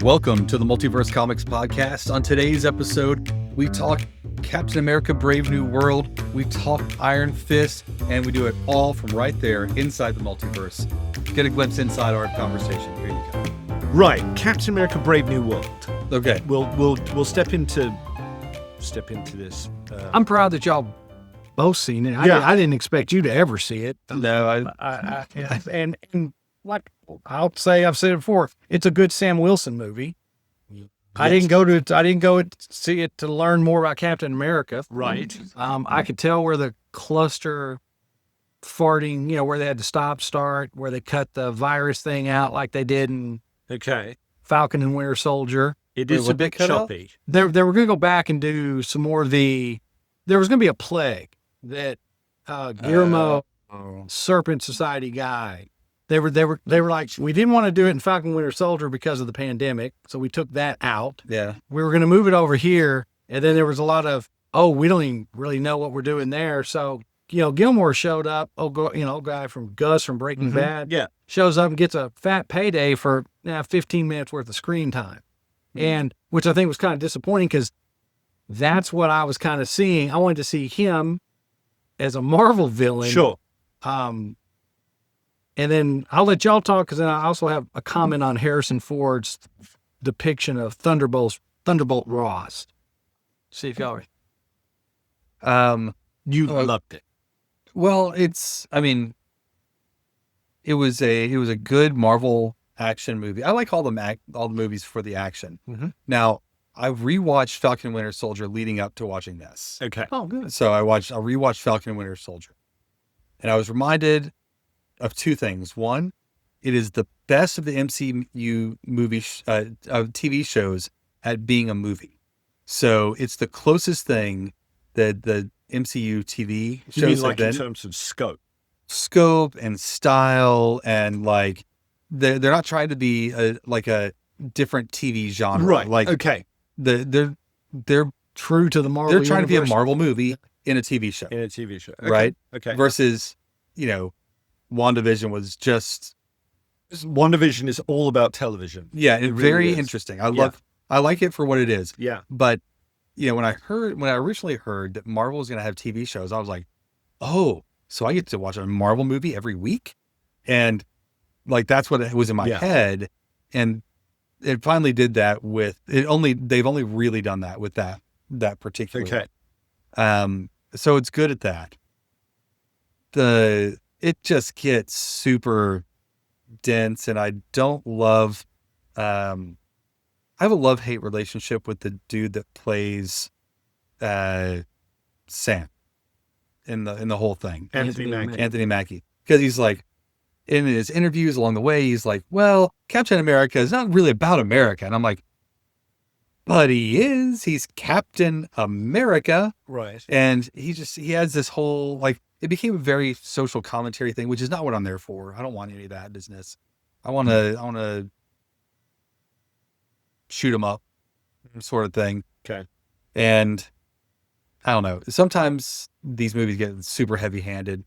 Welcome to the Multiverse Comics podcast. On today's episode, we talk Captain America Brave New World, we talk Iron Fist, and we do it all from right there inside the multiverse. Get a glimpse inside our conversation. Here you go. Right, Captain America Brave New World. Okay. We'll step into this. I'm proud that y'all both seen it. I didn't expect you to ever see it. No, And like I'll say, I've said it before, it's a good Sam Wilson movie. Yes. I didn't go to see it to learn more about Captain America. Right. I could tell where the cluster farting, where they had to start, where they cut the virus thing out like they did in Falcon and Winter Soldier. It is a bit choppy. They were going to go back and do some more of there was going to be a plague that Guillermo Serpent Society guy. They were like, we didn't want to do it in Falcon and Winter Soldier because of the pandemic, so we took that out. Yeah. We were going to move it over here, and then there was a lot of, we don't even really know what we're doing there. So, Gilmore showed up, guy from Gus from Breaking Bad, shows up and gets a fat payday for 15 minutes worth of screen time. And which I think was kind of disappointing because that's what I was kind of seeing. I wanted to see him as a Marvel villain. Sure. And then I'll let y'all talk because then I also have a comment on Harrison Ford's depiction of Thunderbolt Ross. See if y'all You loved it. Well, it was a good Marvel action movie. I like all the movies for the action. Mm-hmm. Now, I rewatched Falcon and Winter Soldier leading up to watching this. Okay. Oh, good. So I rewatched Falcon and Winter Soldier, and I was reminded of two things. One, it is the best of the MCU TV shows at being a movie. So it's the closest thing that the MCU TV shows You mean have like been. in terms of Scope and style, and like they're not trying to be a different TV genre. Right. Like okay. they're True to the Marvel they're trying to be a universe. Marvel movie in a TV show. In a TV show. Okay. Right? Okay. Versus, WandaVision was just WandaVision is all about television. yeah, It really very is. interesting. I like it for what it is. Yeah. But when I originally heard that Marvel was going to have TV shows, I was like, oh, so I get to watch a Marvel movie every week, and like that's what it was in my head, and it finally did that with it. They've only really done that with that particular. Okay. So it's good at that. It just gets super dense, and I don't love. I have a love-hate relationship with the dude that plays Sam in the whole thing. Anthony Mackie. Because he's like, in his interviews along the way, he's like, well, Captain America is not really about America. And I'm like, but he is. He's Captain America. Right. And he has this whole, it became a very social commentary thing, which is not what I'm there for. I don't want any of that business. I want to shoot him up sort of thing. Okay. And I don't know. Sometimes these movies get super heavy-handed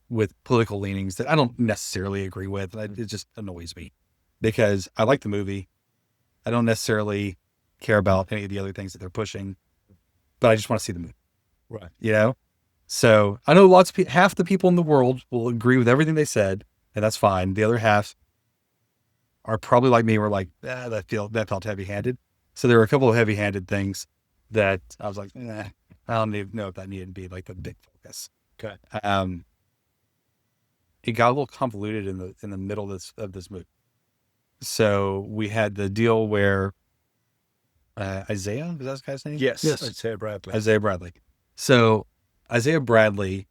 with political leanings that I don't necessarily agree with. It just annoys me because I like the movie. I don't necessarily care about any of the other things that they're pushing, but I just want to see the movie. Right. So I know half the people in the world will agree with everything they said, and that's fine. The other half are probably like me. We're like, that felt heavy-handed. So there were a couple of heavy-handed things that I was like, I don't even know if that needed to be like the big focus. Okay. It got a little convoluted in the middle of this movie. So we had the deal where Isaiah, is that this guy's name? Yes. Yes. Isaiah Bradley. So Isaiah Bradley,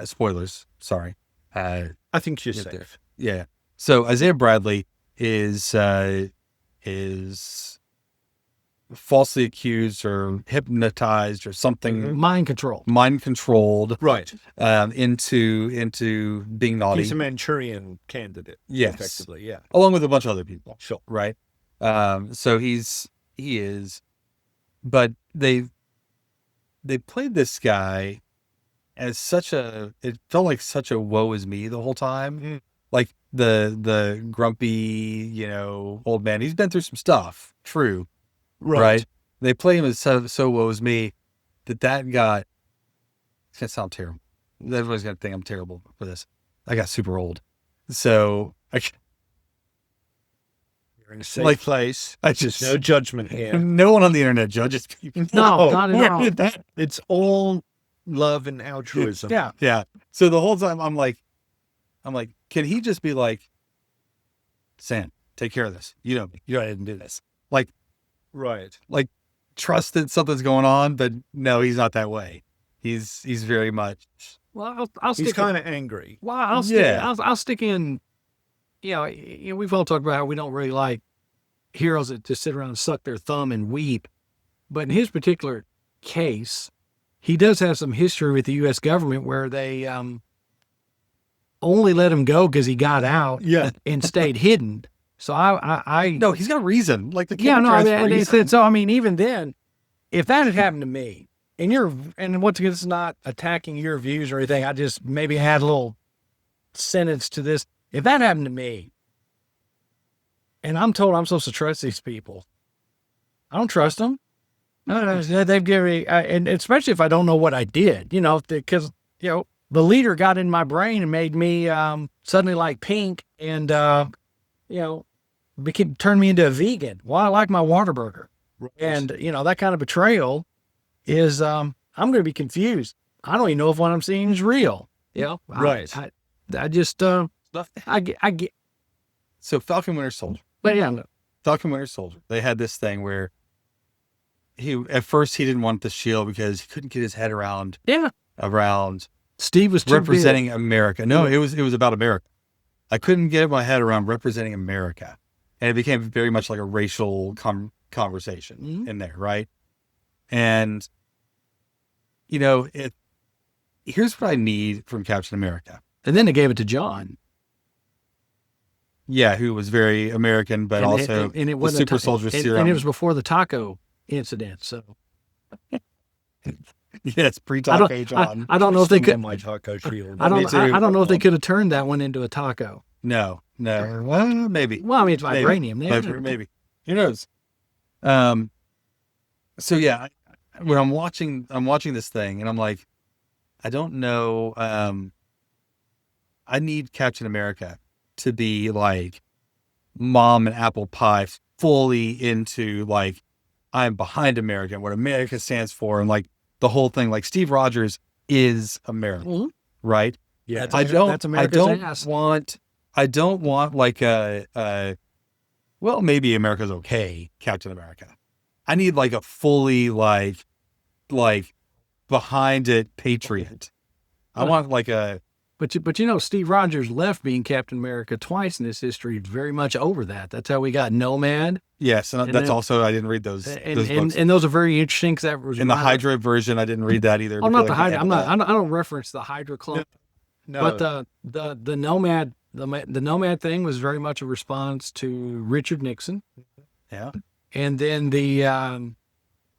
spoilers, sorry. I think you're Get there. safe. Yeah. So Isaiah Bradley is falsely accused or hypnotized or something, Mind control. mind controlled, Right. into being naughty. He's a Manchurian candidate. Yes. Effectively. Yeah. Along with a bunch of other people. Sure. Right. So he is, but they played this guy as it felt like such a woe is me the whole time. Mm. Like the grumpy, old man. He's been through some stuff. True. Right. They play him as so woe is me that got, it's going to sound terrible. Everybody's going to think I'm terrible for this. I got super old. So you're in a safe place. No judgment here. No one on the internet judges people. No, not at all. It's all love and altruism. Yeah. Yeah. So the whole time I'm like, can he just be like, Sam, take care of this. You know me. You go ahead and do this. Like, right. Like, trust that something's going on, but no, he's not that way. He's very much. Well, I'll stick. He's kind of angry. Well, I'll stick in. We've all talked about how we don't really like heroes that just sit around and suck their thumb and weep, but in his particular case, he does have some history with the U.S. government where they only let him go because he got out. Yeah. And stayed hidden. So I no, he's got a reason. Like the even then, if that had happened to me, and once again, this is not attacking your views or anything. I just maybe had a little sentence to this. If that happened to me, and I'm told I'm supposed to trust these people, I don't trust them. They've given me, and especially if I don't know what I did, because the leader got in my brain and made me suddenly like pink and turned me into a vegan. Well, I like my Whataburger. Right. And, that kind of betrayal is, I'm going to be confused. I don't even know if what I'm seeing is real. Right. I just, I get. So Falcon Winter Soldier. But yeah. No. Falcon Winter Soldier. They had this thing where at first he didn't want the shield because he couldn't get his head around. Yeah. Around. Steve was too representing big. America. No, it was about America. I couldn't get my head around representing America. And it became very much like a racial conversation in there, right? And, here's what I need from Captain America. And then they gave it to John. Yeah, who was very American, but also it was super soldier serum. And it was before the taco incident, so. Yes, pre-taco John. I don't know if they could. My taco shield. I don't know if they could have turned that one into a taco. No. Well, maybe. Well, I mean, it's vibranium. Maybe. Who knows? So yeah, when I'm watching this thing, and I'm like, I don't know. I need Captain America to be like mom and apple pie, fully into like, I'm behind America and what America stands for, and like the whole thing. Like Steve Rogers is America, right? Yeah, that's America's ass. I don't want like well, maybe America's okay, Captain America. I need like a fully like behind it patriot. I want like a. But Steve Rogers left being Captain America twice in his history, very much over that. That's how we got Nomad. Yes, and that's also, I didn't read those books. And those are very interesting because that was in the Hydra version. I didn't read that either. Oh, not the Hydra. I don't reference the Hydra Club. No. But the Nomad. The Nomad thing was very much a response to Richard Nixon. Yeah. And then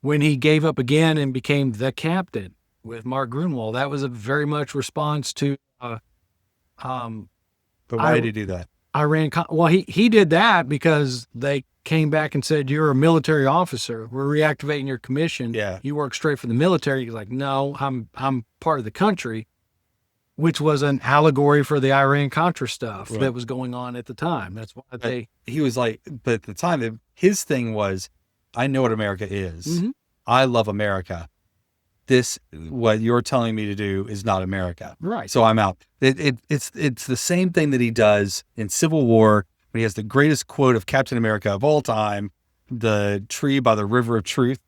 when he gave up again and became the captain with Mark Grunwald, that was a very much response to. But why did he do that? Well, he did that because they came back and said, you're a military officer. We're reactivating your commission. Yeah. You work straight for the military. He's like, no, I'm part of the country. Which was an allegory for the Iran-Contra stuff that was going on at the time. That's why he was like, but at the time, his thing was, I know what America is. Mm-hmm. I love America. What you're telling me to do is not America. Right. So I'm out. It's the same thing that he does in Civil War when he has the greatest quote of Captain America of all time, the tree by the river of truth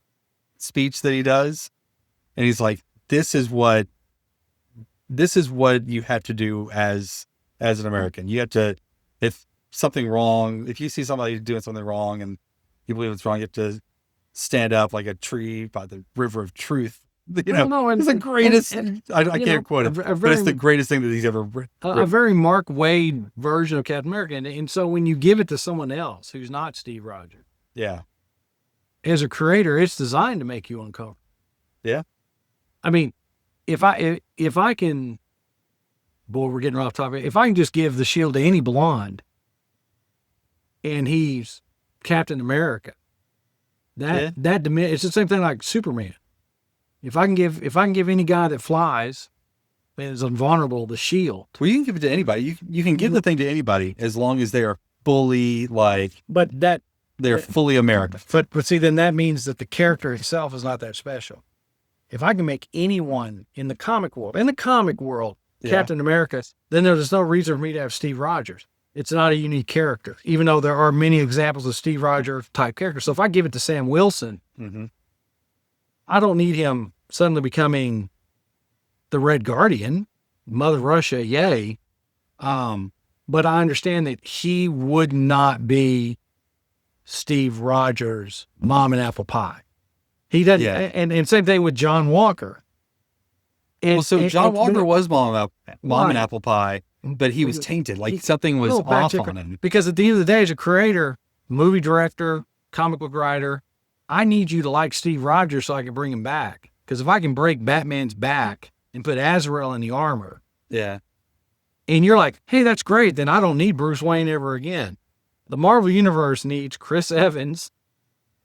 speech that he does. And he's like, this is what you have to do as an American. You have to, if you see somebody doing something wrong and you believe it's wrong, you have to stand up like a tree by the river of truth. It's the greatest. I can't quote it, but it's the greatest thing that he's ever written. A very Mark Waid version of Captain America. And so when you give it to someone else who's not Steve Rogers, yeah, as a creator, it's designed to make you uncomfortable. Yeah. I mean, if I can boy, we're getting off topic. If I can just give the shield to any blonde and he's Captain America, it's the same thing like Superman. If I can give any guy that flies and is invulnerable the shield. Well, you can give it to anybody. You can give the thing to anybody as long as they are fully they're fully American. But see, then that means that the character itself is not that special. If I can make anyone in the comic world, Captain America, then there's no reason for me to have Steve Rogers. It's not a unique character, even though there are many examples of Steve Rogers type characters. So if I give it to Sam Wilson, I don't need him suddenly becoming the Red Guardian, Mother Russia, yay. But I understand that he would not be Steve Rogers' mom and apple pie. He doesn't, and same thing with John Walker. John Walker was mom and apple pie, but he was tainted. Like something was off on him. Because at the end of the day, as a creator, movie director, comic book writer, I need you to like Steve Rogers so I can bring him back. Because if I can break Batman's back and put Azrael in the armor, and you're like, hey, that's great, then I don't need Bruce Wayne ever again. The Marvel Universe needs Chris Evans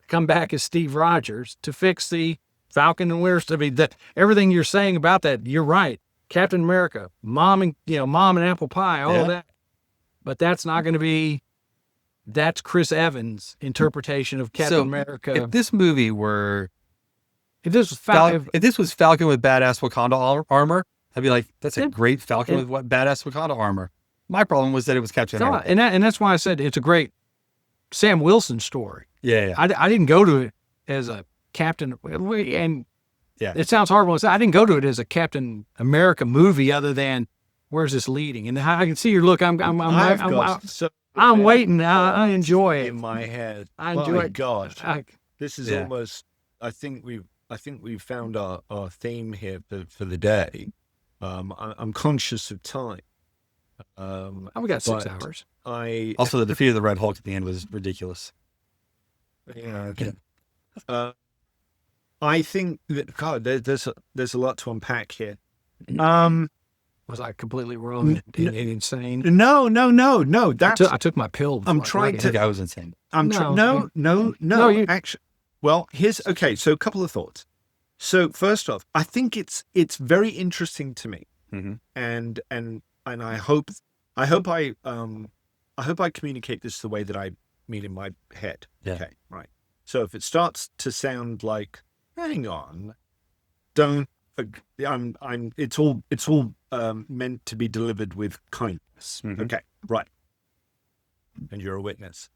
to come back as Steve Rogers to fix the Falcon and Winter Soldier. That everything you're saying about that, you're right. Captain America, mom and apple pie, all of that. But that's not going to be. That's Chris Evans' interpretation of Captain America. If this movie were, if this was Falcon with badass Wakanda armor, I'd be like, that's a great Falcon with badass Wakanda armor. My problem was that it was Captain America, and that's why I said it's a great Sam Wilson story. Yeah. I didn't go to it as a Captain, and it sounds horrible to say. I didn't go to it as a Captain America movie, other than where's this leading? And I can see your look. I'm waiting. I enjoy it in my head. I enjoy it. God, this is almost. I think we've found our theme here for the day. I'm conscious of time. We got 6 hours. Also, the defeat of the Red Hulk at the end was ridiculous. Yeah. Okay. I think that there's a lot to unpack here. Was I completely wrong and insane? No. I took my pill. I think I was insane. No. Actually, well, so a couple of thoughts. So first off, I think it's very interesting to me, and I hope I communicate this the way that I mean in my head. Yeah. Okay, right. So if it starts to sound like, hang on, don't. It's all meant to be delivered with kindness. Okay, right. And you're a witness.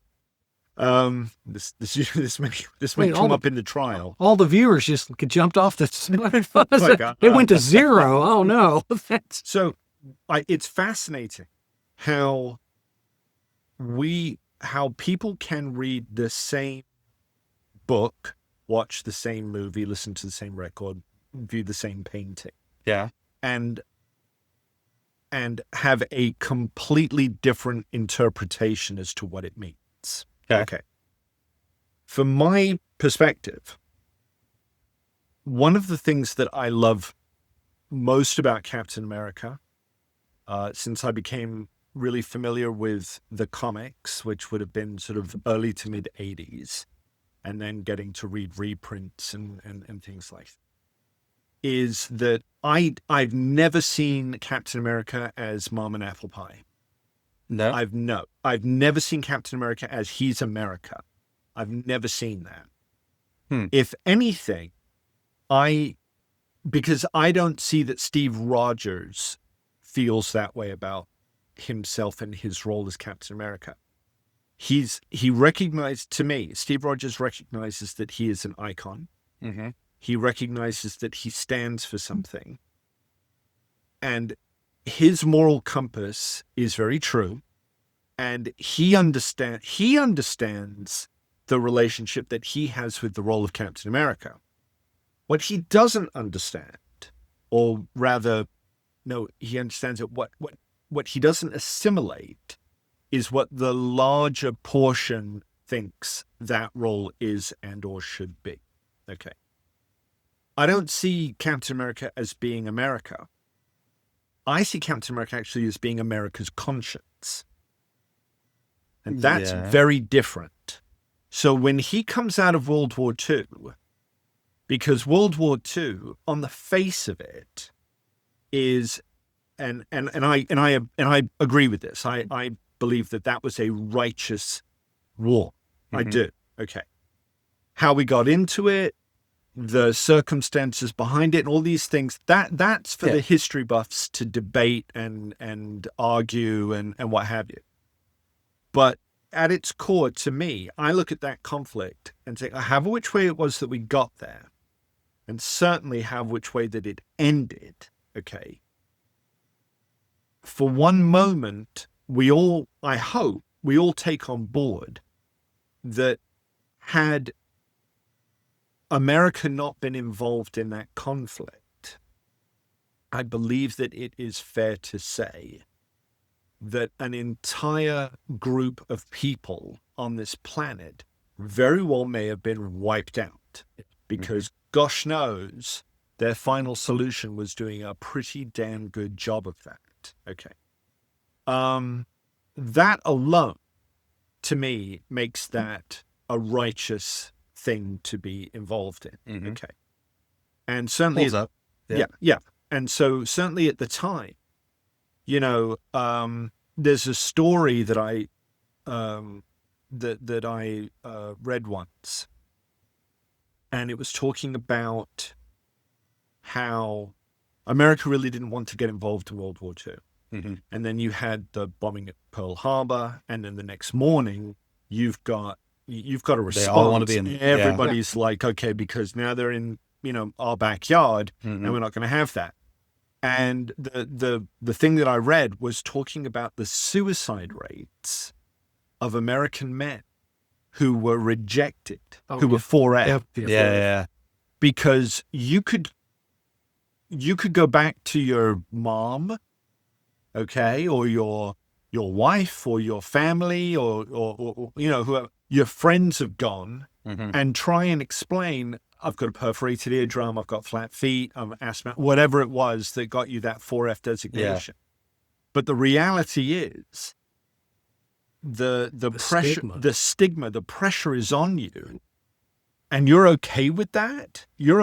This may come up in the trial. All the viewers just jumped off the. It went to 0. Oh no! So, it's fascinating how people can read the same book, watch the same movie, listen to the same record, view the same painting. Yeah. And have a completely different interpretation as to what it means. Okay. From my perspective, one of the things that I love most about Captain America, since I became really familiar with the comics, which would have been sort of early to mid 80s, and then getting to read reprints and things like that, is that I've never seen Captain America as mom and apple pie. No, I've never seen Captain America as he's America. I've never seen that. If anything, because I don't see that Steve Rogers feels that way about himself and his role as Captain America. He recognized, to me, Steve Rogers recognizes that he is an icon. He recognizes that he stands for something. And his moral compass is very true. And he understands the relationship that he has with the role of Captain America. What he doesn't understand, or rather, no, he understands it. What he doesn't assimilate is what the larger portion thinks that role is and or should be. Okay. I don't see Captain America as being America. I see Captain America actually as being America's conscience. And that's very different. So when he comes out of World War II, because World War II, on the face of it, is, and I agree with this. I believe that was a righteous war. I do. Okay. How we got into it, the circumstances behind it, and all these things, that's for the history buffs to debate and argue and what have you. But at its core, to me, I look at that conflict and say, however which way it was that we got there, and certainly however which way that it ended, okay, for one moment, I hope we all take on board that had America not been involved in that conflict, I believe that it is fair to say that an entire group of people on this planet very well may have been wiped out, because gosh knows their final solution was doing a pretty damn good job of that. Okay. That alone, to me, makes that a righteous thing to be involved in. Okay. And certainly, Pulls up. Yeah. And so certainly at the time, you know, there's a story that I read once, and it was talking about how America really didn't want to get involved in World War II. And then you had the bombing at Pearl Harbor, and then the next morning you've got a response. They all want to be in. Everybody's like, okay, because now they're in, you know, our backyard, and we're not going to have that. And the thing that I read was talking about the suicide rates of American men who were rejected, who were 4F. Yeah. Because you could go back to your mom, okay, or your wife or your family or you know, whoever your friends have gone, and try and explain, I've got a perforated eardrum, I've got flat feet, I'm asthma, whatever it was that got you that 4F designation. But the reality is the pressure, the stigma, the pressure is on you. And you're okay with that? You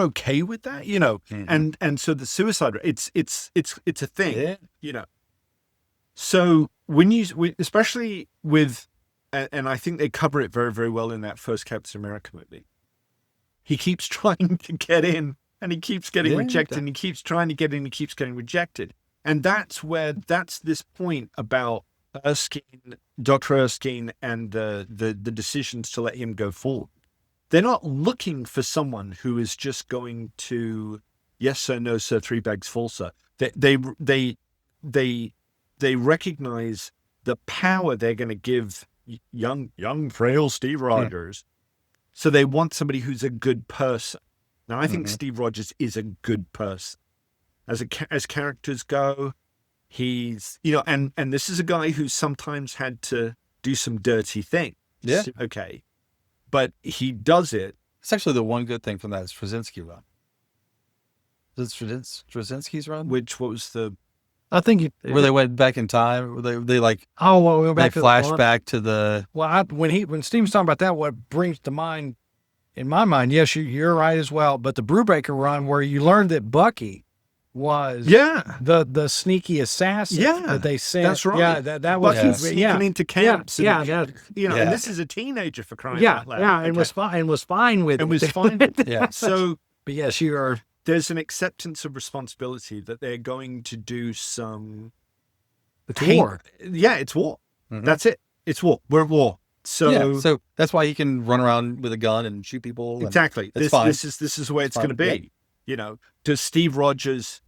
know, and so the suicide rate, it's a thing, you know. So especially with, and I think they cover it very, very well in that first Captain America movie. He keeps trying to get in, and he keeps getting rejected, and he keeps trying to get in, and he keeps getting rejected. And that's this point about Erskine, Dr. Erskine, and the decisions to let him go forward. They're not looking for someone who is just going to, yes sir, no sir, 3 bags full sir. They recognize the power they're going to give young frail Steve Rogers. So they want somebody who's a good person. Now I think Steve Rogers is a good person. As characters go, he's, you know, and this is a guy who sometimes had to do some dirty things. Yeah. Okay. But he does it. It's actually the one good thing from that Straczynski run. Is it Straczynski's run? What was the? I think where they went back in time. Where they like. Oh, well, we went back. They flash back to the. Well, when Steve's talking about that, what brings to mind, in my mind, yes, you're right as well. But the Brubaker run, where you learned that Bucky was the sneaky assassin that they sent. That's right. Yeah, that was sneaking into camps. You know, and this is a teenager for crying out loud. Yeah, and was fine with it. And was fine with it. Yeah. So, but yes, you are. There's an acceptance of responsibility that they're going to do some. It's war. Yeah, it's war. That's it. It's war. We're at war. So that's why he can run around with a gun and shoot people. Exactly. This is the way it's going to be. Yeah. You know, does Steve Rogers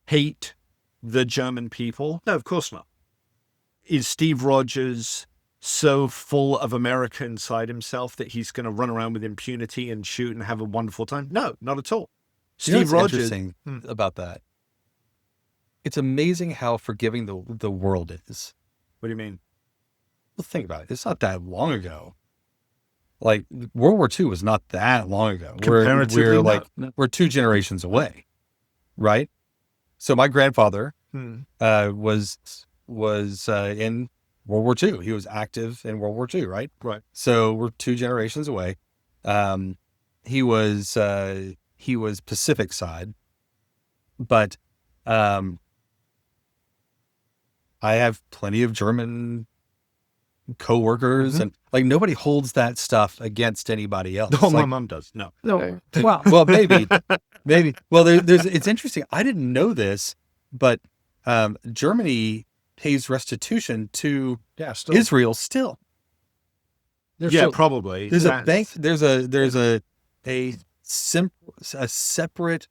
hate the German people? No, of course not. Is Steve Rogers so full of America inside himself that he's going to run around with impunity and shoot and have a wonderful time? No, not at all. Steve Rogers. Interesting about that. It's amazing how forgiving the world is. What do you mean? Well, think about it. It's not that long ago. Like World War II was not that long ago. We're 2 generations away, right? So my grandfather was in World War II. He was active in World War II, right? Right. So we're 2 generations away. He was Pacific side, but I have plenty of German coworkers, and like nobody holds that stuff against anybody else. Oh, my Like, mom does. No. No, well, well, maybe. Well, there's. It's interesting. I didn't know this, but Germany pays restitution to yeah, still, Israel still. they're Yeah, still- probably. There's a bank. There's a separate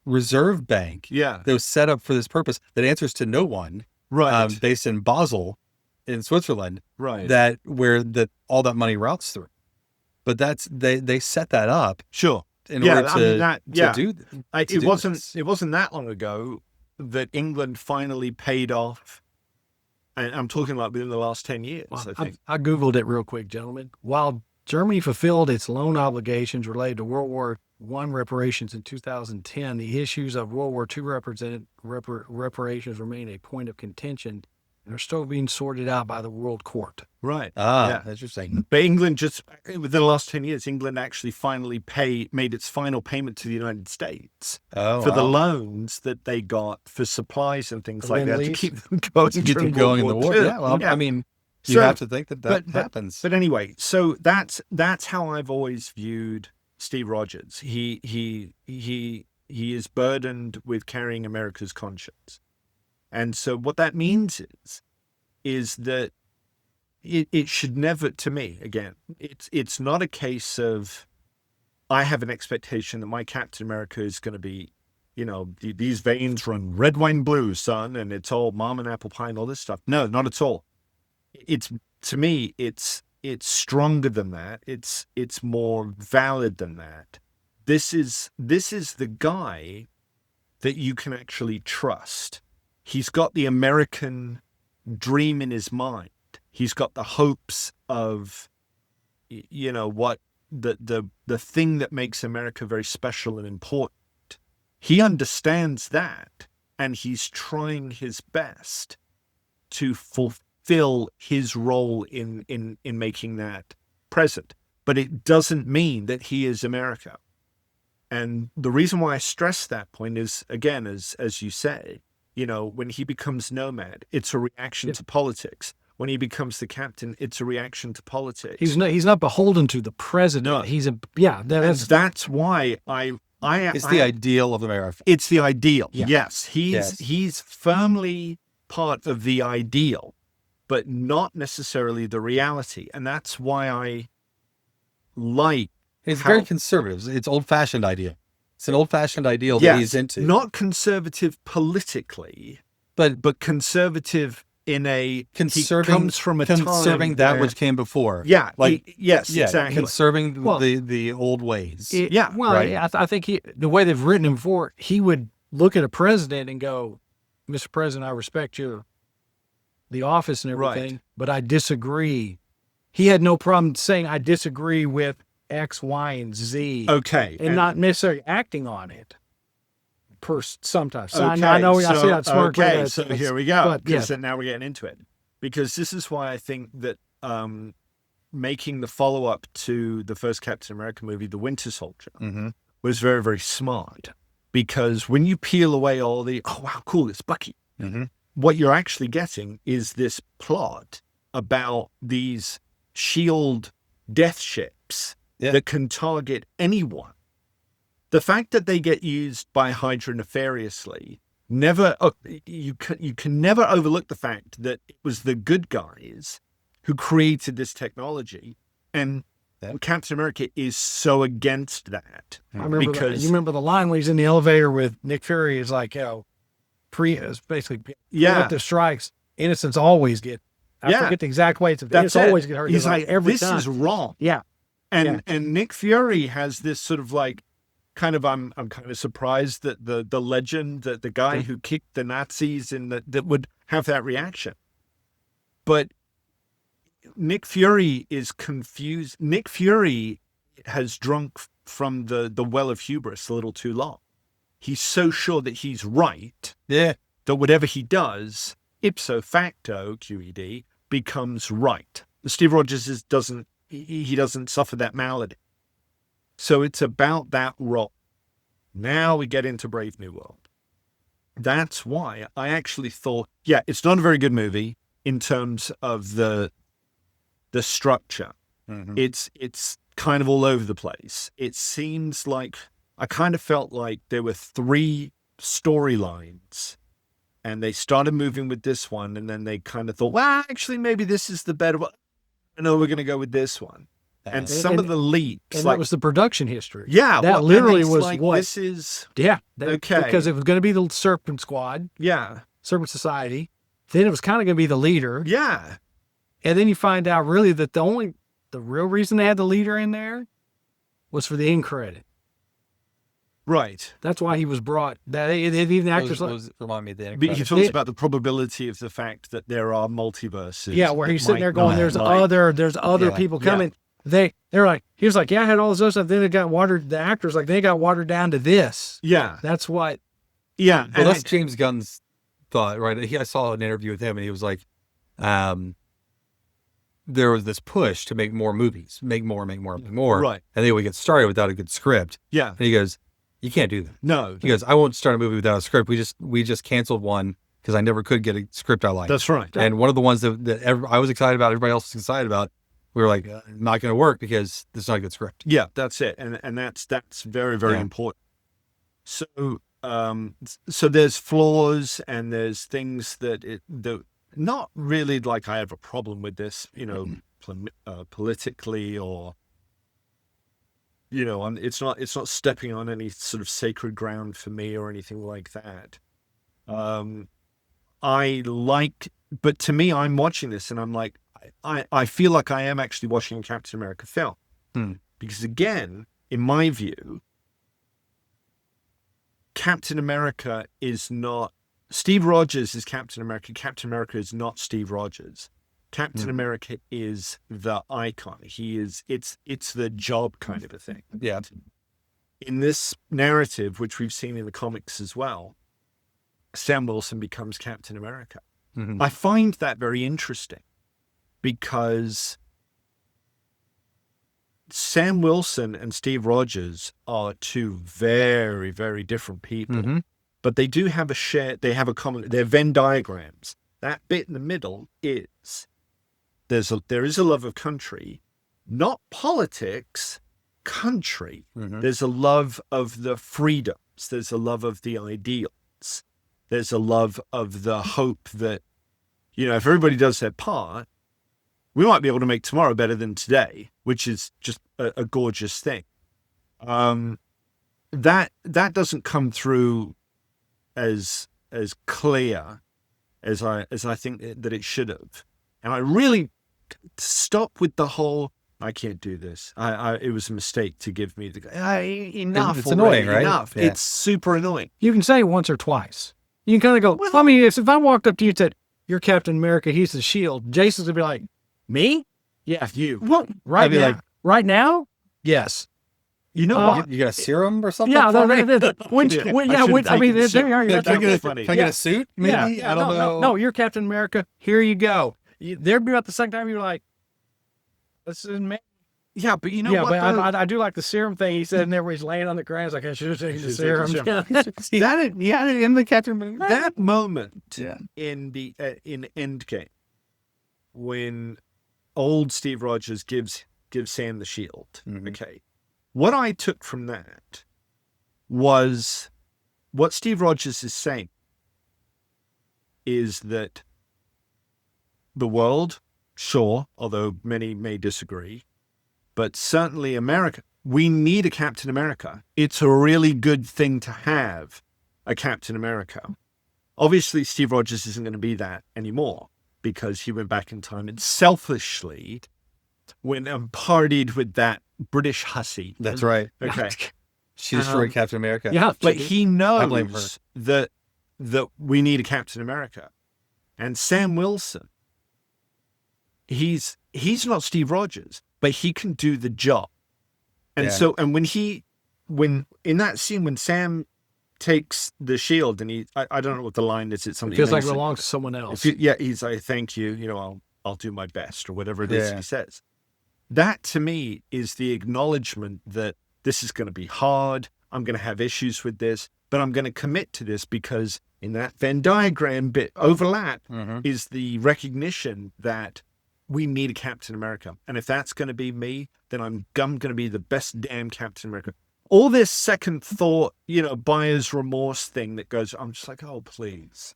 reserve bank Yeah. that was set up for this purpose that answers to no one. Right. Based in Basel, in Switzerland. Right. That where all that money routes through. But they set that up Sure. in order I mean, to do. It wasn't that long ago that England finally paid off, and I'm talking like within the last 10 years, Well, I think. I Googled it real quick, gentlemen. While Germany fulfilled its loan obligations related to World War I reparations in 2010, the issues of World War II reparations remain a point of contention and are still being sorted out by the World Court. Right. Interesting. But England within the last 10 years, England actually finally made its final payment to the United States for the loans that they got for supplies and things like that to keep them going, To get them going in the war. II. Yeah. Well, I mean, you So- have to think that happens. But anyway, so that's how I've always viewed Steve Rogers. He is burdened with carrying America's conscience. And so what that means is that it should never, to me, again, it's not a case of I have an expectation that my Captain America is going to be, these veins run red, wine, blue, son, and it's all mom and apple pie and all this stuff. No, not at all. To me, it's stronger than that. It's more valid than that. This is the guy that you can actually trust. He's got the American dream in his mind. He's got the hopes of, what the thing that makes America very special and important. He understands that, and he's trying his best to fulfill his role in making that present. But it doesn't mean that he is America. And the reason why I stress that point is, again, as you say, when he becomes Nomad, it's a reaction to politics. When he becomes the captain, it's a reaction to politics. He's not beholden to the president. No. That's why It's the ideal of America. It's the ideal. Yeah. Yes, he's firmly part of the ideal, but not necessarily the reality. And that's why I like. It's very conservative. It's old-fashioned ideal. It's an old-fashioned ideal that he's into. Not conservative politically, but conservative in a he comes from a conserving time that where- which came before. Yeah, yes, exactly. Conserving Well, the old ways. I think the way they've written him before, he would look at a president and go, "Mr. President, I respect the office and everything, Right. but I disagree." He had no problem saying, "I disagree with X, Y, and Z," Okay, and not necessarily acting on it. Sometimes, Okay, I know. I see that smart. Okay, so here we go. But, Because now we're getting into it. Because this is why I think that making the follow-up to the first Captain America movie, The Winter Soldier, was very, very smart. Because when you peel away all the, oh, wow, cool, it's Bucky. What you're actually getting is this plot about these shield death ships that can target anyone. The fact that they get used by Hydra nefariously, you can never overlook the fact that it was the good guys who created this technology, and Captain America is so against that. I remember you remember the line when he's in the elevator with Nick Fury is like, it's basically preemptive strikes. Innocents always get. I forget the exact way. It's always get hurt. He's like, every this time. is wrong. Yeah. And Nick Fury has this sort of like, kind of, I'm kind of surprised that the legend, that the guy who kicked the Nazis and that would have that reaction. But Nick Fury is confused. Nick Fury has drunk from the well of hubris a little too long. he's so sure that he's right Yeah. that whatever he does, ipso facto, QED, becomes right. Steve Rogers doesn't suffer that malady. So it's about that role. Now we get into Brave New World. That's why I actually thought, yeah, it's not a very good movie in terms of the structure. Mm-hmm. It's kind of all over the place. It seems like I kind of felt like there were 3 storylines, and they started moving with this one, and then they kind of thought, well, actually, maybe this is the better one. I know we're going to go with this one. And some of the leaps, and like, that was the production history. Yeah, that literally was like, what this is. Yeah, okay, because it was going to be the Serpent Squad. Yeah, Serpent Society. Then it was kind of going to be the leader. Yeah, and then you find out really that the real reason they had the leader in there was for the end credit. Right. That's why he was brought. That even the actors remind me of the end credit. He talks about the probability of the fact that there are multiverses. Yeah, where he's sitting there going, "There's other people coming." Yeah. They're like, he was like, yeah, I had all this other stuff. Then it got watered. The actors they got watered down to this. Yeah, that's what. Yeah, well, that's James Gunn's thought, right? I saw an interview with him, and he was like, there was this push to make more movies, make more, right? And they would get started without a good script. Yeah, and he goes, you can't do that. No, he goes, I won't start a movie without a script. We just canceled one because I never could get a script I liked. That's right. And one of the ones that I was excited about, everybody else was excited about. We were like, not going to work because it's not a good script. Yeah, that's it, and that's very, very important. So, so there's flaws and there's things that not really like I have a problem with this, politically or, it's not stepping on any sort of sacred ground for me or anything like that. But to me, I'm watching this and I'm like, I feel like I am actually watching a Captain America film. Because again, in my view, Captain America is not... Steve Rogers is Captain America. Captain America is not Steve Rogers. Captain America is the icon. It's the job kind of a thing. Yeah. In this narrative, which we've seen in the comics as well, Sam Wilson becomes Captain America. Mm-hmm. I find that very interesting. Because Sam Wilson and Steve Rogers are 2 very, very different people, but they do have a common, they're Venn diagrams. That bit in the middle is, there is a love of country, not politics, country. There's a love of the freedoms. There's a love of the ideals. There's a love of the hope that, if everybody does their part, we might be able to make tomorrow better than today, which is just a gorgeous thing. That doesn't come through as clear as I think that it should have. And I really stop with the whole, I can't do this. It was a mistake to give me enough. It's annoying, right? Enough. Yeah. It's super annoying. You can say it once or twice. You can kind of go, well, I mean, if I walked up to you and said, you're Captain America, he's the Shield, Jason's going to be like, me? Yeah, you. What? Right now? Like, right now? Yes. You know what? You got a serum or something? Yeah. I mean, there you are. Can I get a suit? Maybe? Yeah. I don't know. No, you're Captain America. Here you go. There'd be about the second time you're like, this is me. Yeah, but you know what? Yeah, but I do like the serum thing. He said, and there he's laying on the ground. Like, I should have taken the serum. In the Captain America. That moment in Endgame, when old Steve Rogers gives Sam the shield. Okay. What I took from that was what Steve Rogers is saying is that the world, sure, although many may disagree, but certainly America, we need a Captain America. It's a really good thing to have a Captain America. Obviously, Steve Rogers isn't going to be that anymore because he went back in time and selfishly went and partied with that British hussy. That's right. Okay. She destroyed Captain America. Yeah. But he knows that we need a Captain America. And Sam Wilson, he's not Steve Rogers, but he can do the job. And so, and when in that scene, when Sam takes the shield and I don't know what the line is. It's something It feels like it amazing. belongs to someone else. He's like, thank you. I'll do my best, or whatever it is he says. That to me is the acknowledgement that this is going to be hard. I'm going to have issues with this, but I'm going to commit to this because in that Venn diagram bit overlap is the recognition that we need a Captain America. And if that's going to be me, then I'm going to be the best damn Captain America. All this second thought, buyer's remorse thing that goes, I'm just like, oh, please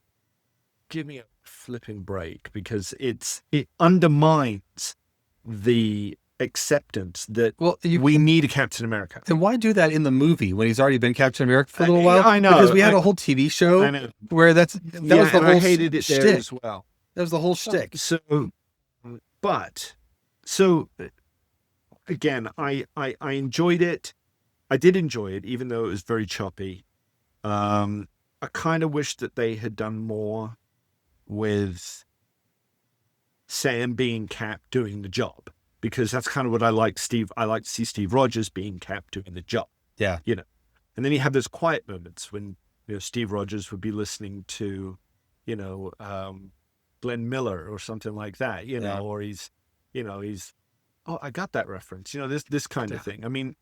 give me a flipping break, because it undermines the acceptance that we need a Captain America. Then why do that in the movie when he's already been Captain America for a little while? I know. Because we had a whole TV show where that was the whole I hated it shtick. there as well. That was the whole shtick. So again, I enjoyed it. I did enjoy it, even though it was very choppy. I kind of wish that they had done more with Sam being Cap doing the job, because that's kind of what I like. I like to see Steve Rogers being Cap doing the job. Yeah. And then you have those quiet moments when, Steve Rogers would be listening to, Glenn Miller or something like that, or he's, oh, I got that reference, this kind of thing. I mean,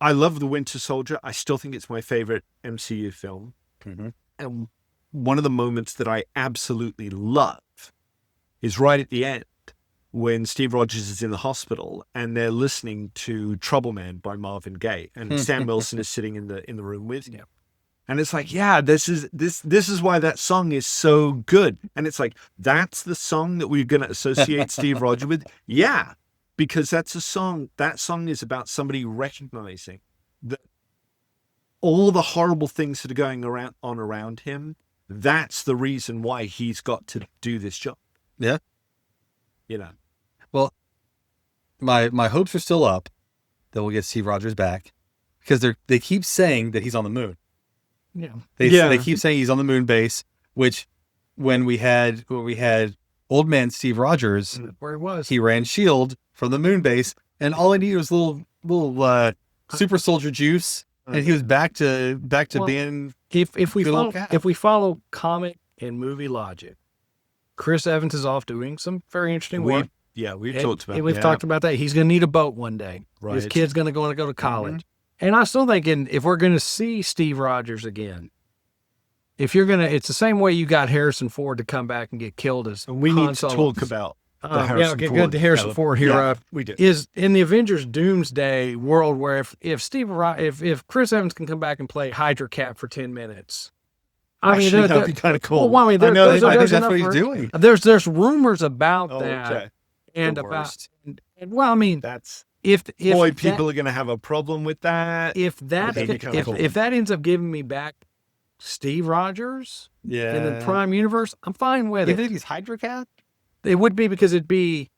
I love The Winter Soldier. I still think it's my favorite MCU film. Mm-hmm. And one of the moments that I absolutely love is right at the end when Steve Rogers is in the hospital and they're listening to Trouble Man by Marvin Gaye, and Sam Wilson is sitting in the room with him. And it's like, this is why that song is so good. And it's like, that's the song that we're going to associate Steve Rogers with. Yeah, because that song is about somebody recognizing that all the horrible things that are going around him. That's the reason why he's got to do this job. Yeah. Well, my hopes are still up that we'll get Steve Rogers back, because they keep saying that he's on the moon. Yeah. They keep saying he's on the moon base, which when we had old man Steve Rogers, where he was, he ran SHIELD from the moon base, and all he needed was little super soldier juice, and he was back to being. If we follow comic and movie logic, Chris Evans is off doing some very interesting work. We've talked about. We've talked about that. He's going to need a boat one day. Right. His kid's going to go to college. Mm-hmm. And I'm still thinking, if we're going to see Steve Rogers again, it's the same way you got Harrison Ford to come back and get killed as and we Han need Solo. to talk about the Harrison Ford. Good to Harrison Ford here. Yeah, we do. Is in the Avengers Doomsday world where if Chris Evans can come back and play Hydra Cap for 10 minutes. That'd be kind of cool. Well, I think that's what he's doing. There's rumors about that. Okay. And that's if people are going to have a problem with that. If that ends up giving me back Steve Rogers in the Prime Universe, I'm fine with it. You think he's Hydra Cat? It would be, because it'd be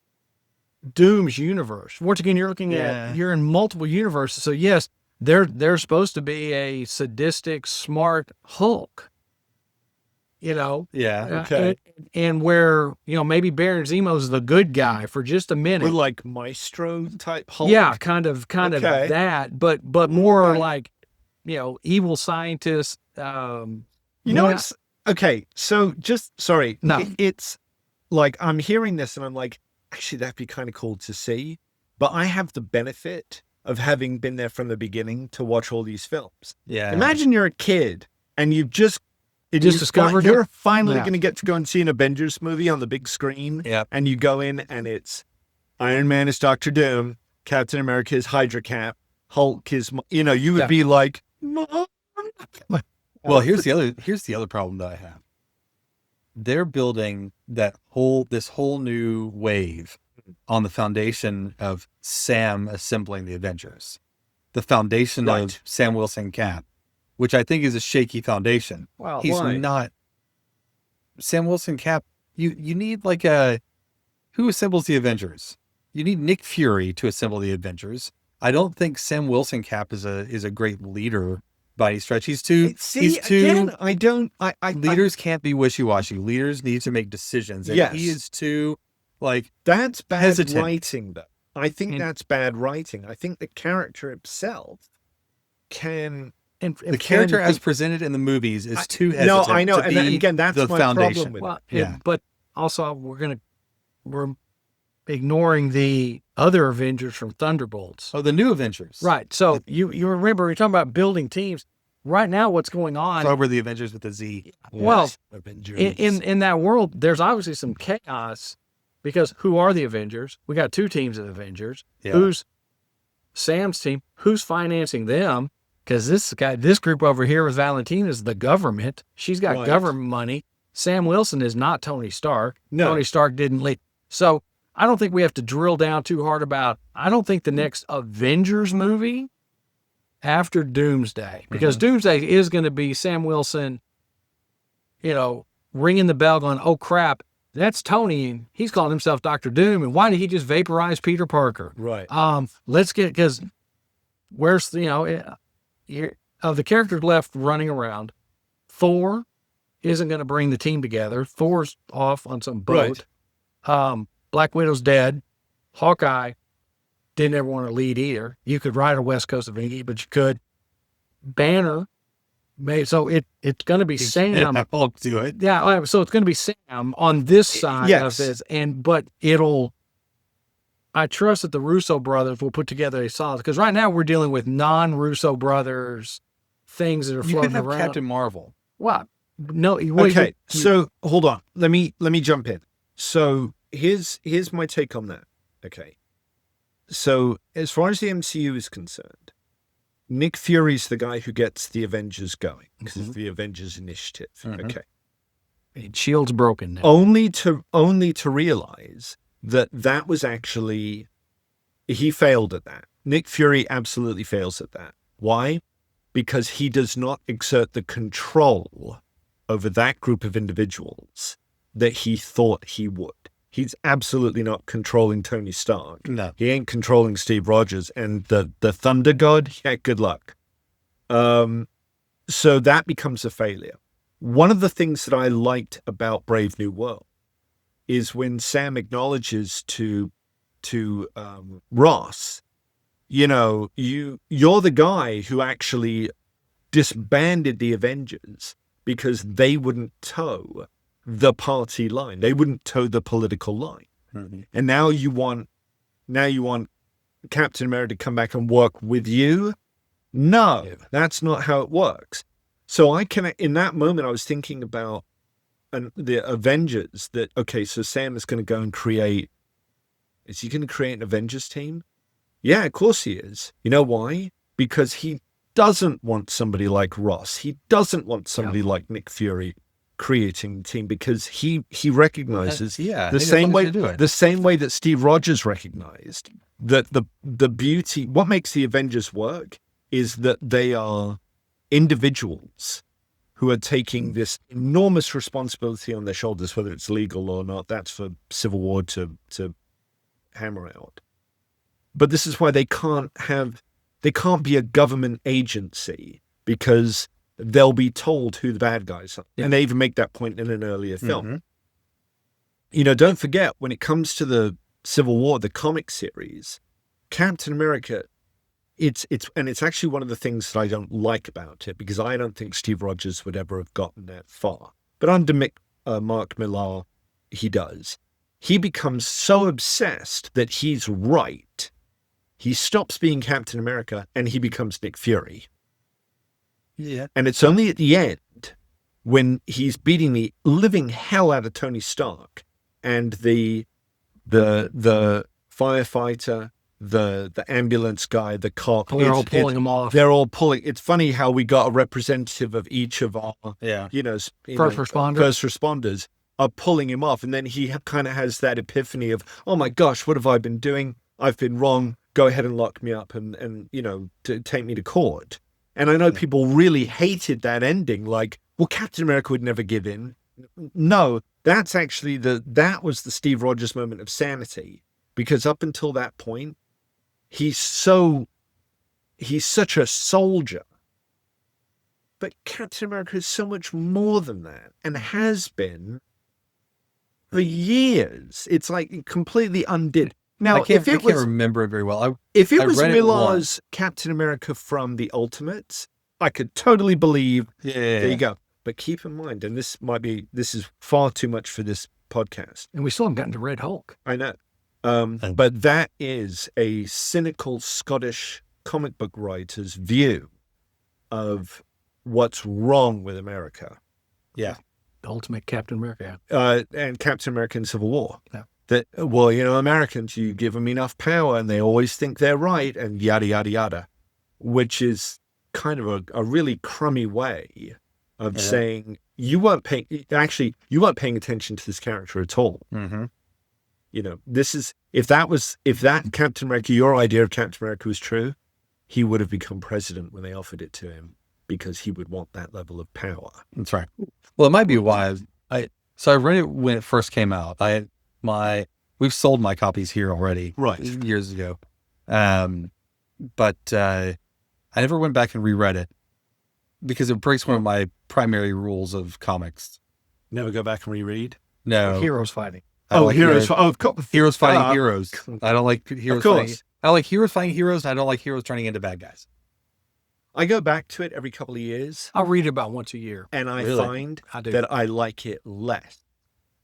Doom's universe. Once again, you're in multiple universes. So yes, they're supposed to be a sadistic, smart Hulk. Okay. And where, maybe Baron Zemo's the good guy for just a minute. With like Maestro type Hulk. Yeah, kind of that, but more like, evil scientist. Okay. So sorry. No. It's like, I'm hearing this and I'm like, actually, that'd be kind of cool to see. But I have the benefit of having been there from the beginning to watch all these films. Yeah. Imagine you're a kid and you've just discovered you're finally going to get to go and see an Avengers movie on the big screen. Yep. And you go in and it's Iron Man is Dr. Doom, Captain America is Hydra Cap, Hulk is, you would be like, Mom. Well, here's the other problem that I have. They're building this whole new wave on the foundation of Sam assembling the Avengers, the foundation of Sam Wilson Cap, which I think is a shaky foundation. Well, he's not Sam Wilson Cap. You need who assembles the Avengers? You need Nick Fury to assemble the Avengers. I don't think Sam Wilson Cap is a great leader by any stretch. He's too. Leaders can't be wishy-washy. Leaders need to make decisions. And he is too that's bad hesitant. writing, though. I think that's bad writing. I think the character himself can the character as presented in the movies is too hesitant. No, I know, to and be again, that's the my foundation. problem with Well, Yeah. but also we're ignoring the other Avengers from Thunderbolts. Oh, the new Avengers. Right. So you remember we're talking about building teams. Right now, what's going on? So we're the Avengers with the Z. Well, Avengers. in that world, there's obviously some chaos because who are the Avengers? We got two teams of Avengers. Yeah. Who's Sam's team? Who's financing them? Because this group over here with Valentina is the government. She's got Right. government money. Sam Wilson is not Tony Stark. No. Tony Stark didn't leave. So I don't think we have to drill down too hard about. I don't think the next Avengers movie after Doomsday, because Doomsday is going to be Sam Wilson, ringing the bell going, oh crap, that's Tony. And he's calling himself Dr. Doom. And why did he just vaporize Peter Parker? Right. Because where's, of the characters left running around, Thor isn't going to bring the team together. Thor's off on some boat. Right. Black Widow's dead. Hawkeye didn't ever want to lead either. You could ride a West Coast Avenger, but you could. Banner so it's going to be Sam. I'll do it. Yeah, so it's going to be Sam on this side of this, but I trust that the Russo brothers will put together a solid, because right now we're dealing with non-Russo brothers things that are You floating could have around. Captain Marvel. What? No. Okay, so hold on. Let me jump in. So here's my take on that. Okay. So as far as the MCU is concerned, Nick Fury's the guy who gets the Avengers going, because it's the Avengers Initiative. Okay. Shield's broken now. Only to realize that was actually, he failed at that. Nick Fury absolutely fails at that. Why? Because he does not exert the control over that group of individuals that he thought he would. He's absolutely not controlling Tony Stark. No. He ain't controlling Steve Rogers. And the Thunder God, yeah, good luck. So that becomes a failure. One of the things that I liked about Brave New World is when Sam acknowledges to Ross, you're the guy who actually disbanded the Avengers because they wouldn't toe the party line. They wouldn't toe the political line. Mm-hmm. And now you want Captain America to come back and work with you? No, that's not how it works. So in that moment, I was thinking about the Avengers so Sam is going to go and is he going to create an Avengers team? Yeah, of course he is. You know why? Because he doesn't want somebody like Ross. He doesn't want somebody like Nick Fury creating the team, because he recognizes the same way that Steve Rogers recognized that the beauty, what makes the Avengers work is that they are individuals who are taking this enormous responsibility on their shoulders, whether it's legal or not. That's for Civil War to hammer out. But this is why they can't be a government agency, because they'll be told who the bad guys are. And they even make that point in an earlier film. Don't forget, when it comes to the Civil War, the comic series, Captain America, it's actually one of the things that I don't like about it, because I don't think Steve Rogers would ever have gotten that far. But under Mark Millar, he does. He becomes so obsessed that he's right. He stops being Captain America and he becomes Nick Fury. Yeah. And it's only at the end, when he's beating the living hell out of Tony Stark, and the firefighter, the ambulance guy, the cop, they're all pulling him off. They're all pulling. It's funny how we got a representative of each of our first responders are pulling him off, and then he kind of has that epiphany of, oh my gosh, what have I been doing? I've been wrong. Go ahead and lock me up and to take me to court. And I know people really hated that ending, like, well, Captain America would never give in. No, that's actually that was the Steve Rogers moment of sanity, because up until that point, he's such a soldier. But Captain America is so much more than that, and has been for years. It's like completely undid. Now, I can't remember it very well. If it was read it Millar's once. Captain America from the Ultimates, I could totally believe. Yeah. There you go. But keep in mind, and this is far too much for this podcast. And we still haven't gotten to Red Hulk. I know. But that is a cynical Scottish comic book writer's view of what's wrong with America. Yeah. The ultimate Captain America. And Captain America in Civil War. Yeah. That, well, Americans, you give them enough power and they always think they're right and yada, yada, yada, which is kind of a really crummy way of saying you weren't paying attention to this character at all. Mm-hmm. This is, if that Captain America, your idea of Captain America was true, he would have become president when they offered it to him because he would want that level of power. That's right. Well, it might be why I read it when it first came out. We've sold my copies here already, right, years ago. But I never went back and reread it because it breaks one of my primary rules of comics. Never go back and reread? No. Heroes fighting. Heroes. Of course. Heroes fighting heroes. I don't like heroes fighting. I like heroes fighting heroes, and I don't like heroes turning into bad guys. I go back to it every couple of years. I'll read it about once a year. And I find that I like it less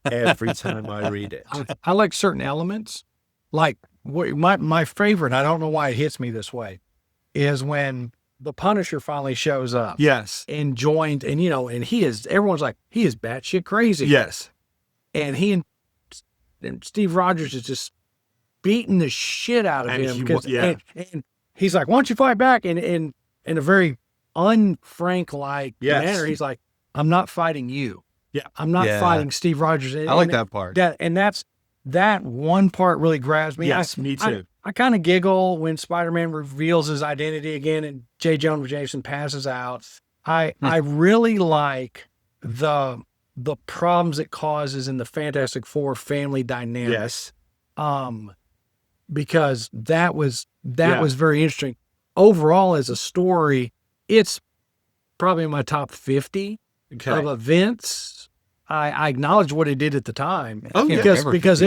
every time I read it. I like certain elements. Like my favorite, I don't know why it hits me this way, is when the Punisher finally shows up. Yes. And joined, and everyone's like, he is batshit crazy. Yes. And he and Steve Rogers is just beating the shit out of him. And he's like, why don't you fight back? And in a very unfrank-like manner, he's like, I'm not fighting you. Yeah. I'm not fighting Steve Rogers. I like that part. That one part really grabs me. Yes, me too. I kind of giggle when Spider-Man reveals his identity again and J. Jonah Jameson passes out. I really like the problems it causes in the Fantastic Four family dynamic. Yes. Because that was very interesting. Overall, as a story, it's probably in my top 50 of events. I acknowledge what it did at the time because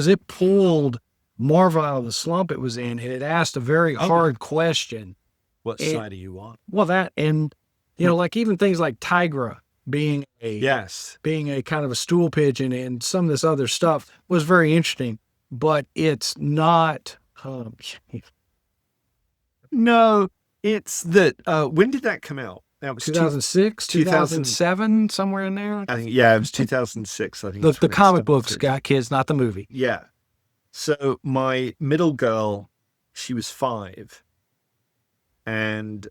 it pulled Marvel out of the slump it was in, and it asked a very hard question. What side are you on? Well, that, and like even things like Tigra being a kind of a stool pigeon, and some of this other stuff was very interesting, but it's not. No, it's that. When did that come out? That was 2006, 2007, somewhere in there. I think, it was 2006. I think the comic books got kids, not the movie. Yeah. So my middle girl, she was 5, and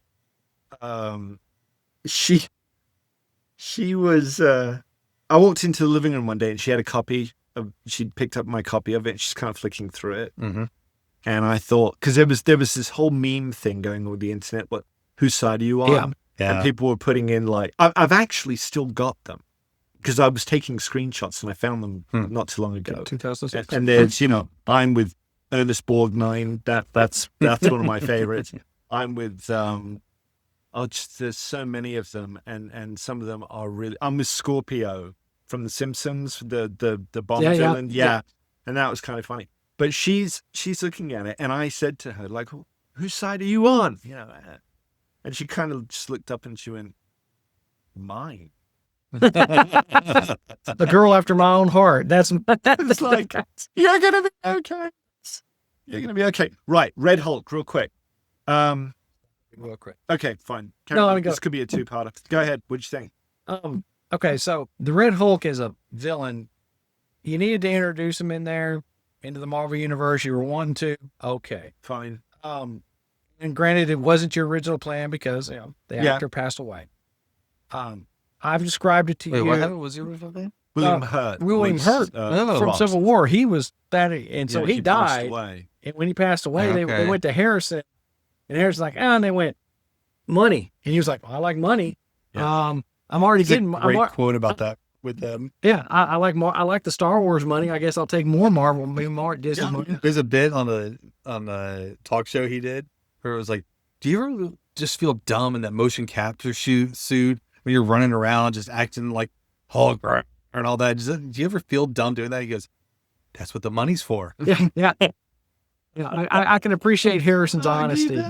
she was. I walked into the living room one day, and she had a copy of. She'd picked up my copy of it. And she's kind of flicking through it, and I thought, because there was this whole meme thing going on with the internet. Whose side are you on? Yeah. And people were putting in I've actually still got them because I was taking screenshots and I found them not too long ago. 2006. And there's, I'm with Ernest Borgnine. That's one of my favorites. I'm with, there's so many of them. And some of them are really, I'm with Scorpio from The Simpsons, the Bond villain. Yeah. And that was kind of funny. But she's looking at it and I said to her, whose side are you on? And she kind of just looked up and she went, mine. The girl after my own heart. That's like, you're going to be okay. You're going to be okay. Right. Red Hulk, real quick. Okay, fine. This could be a 2-parter. Go ahead. What'd you think? Okay, so the Red Hulk is a villain. You needed to introduce him into the Marvel Universe. You were wanting to. Okay. Fine. And granted, it wasn't your original plan because the actor passed away. I've described it to you. What happened? Was your original plan? William Hurt. William Hurt from Civil War. He was that, and so he died. And when he passed away, they went to Harrison, and Harrison's like, and they went money, and he was like, I like money. Yeah. I'm already getting a great quote about that with them. Yeah, I like the Star Wars money. I guess I'll take more Marvel, more Disney money. There's a bit on the talk show he did where it was like, do you ever just feel dumb in that motion capture suit when you're running around just acting like Hulk and all that? Do you ever feel dumb doing that? He goes, that's what the money's for. Yeah. I can appreciate Harrison's honesty.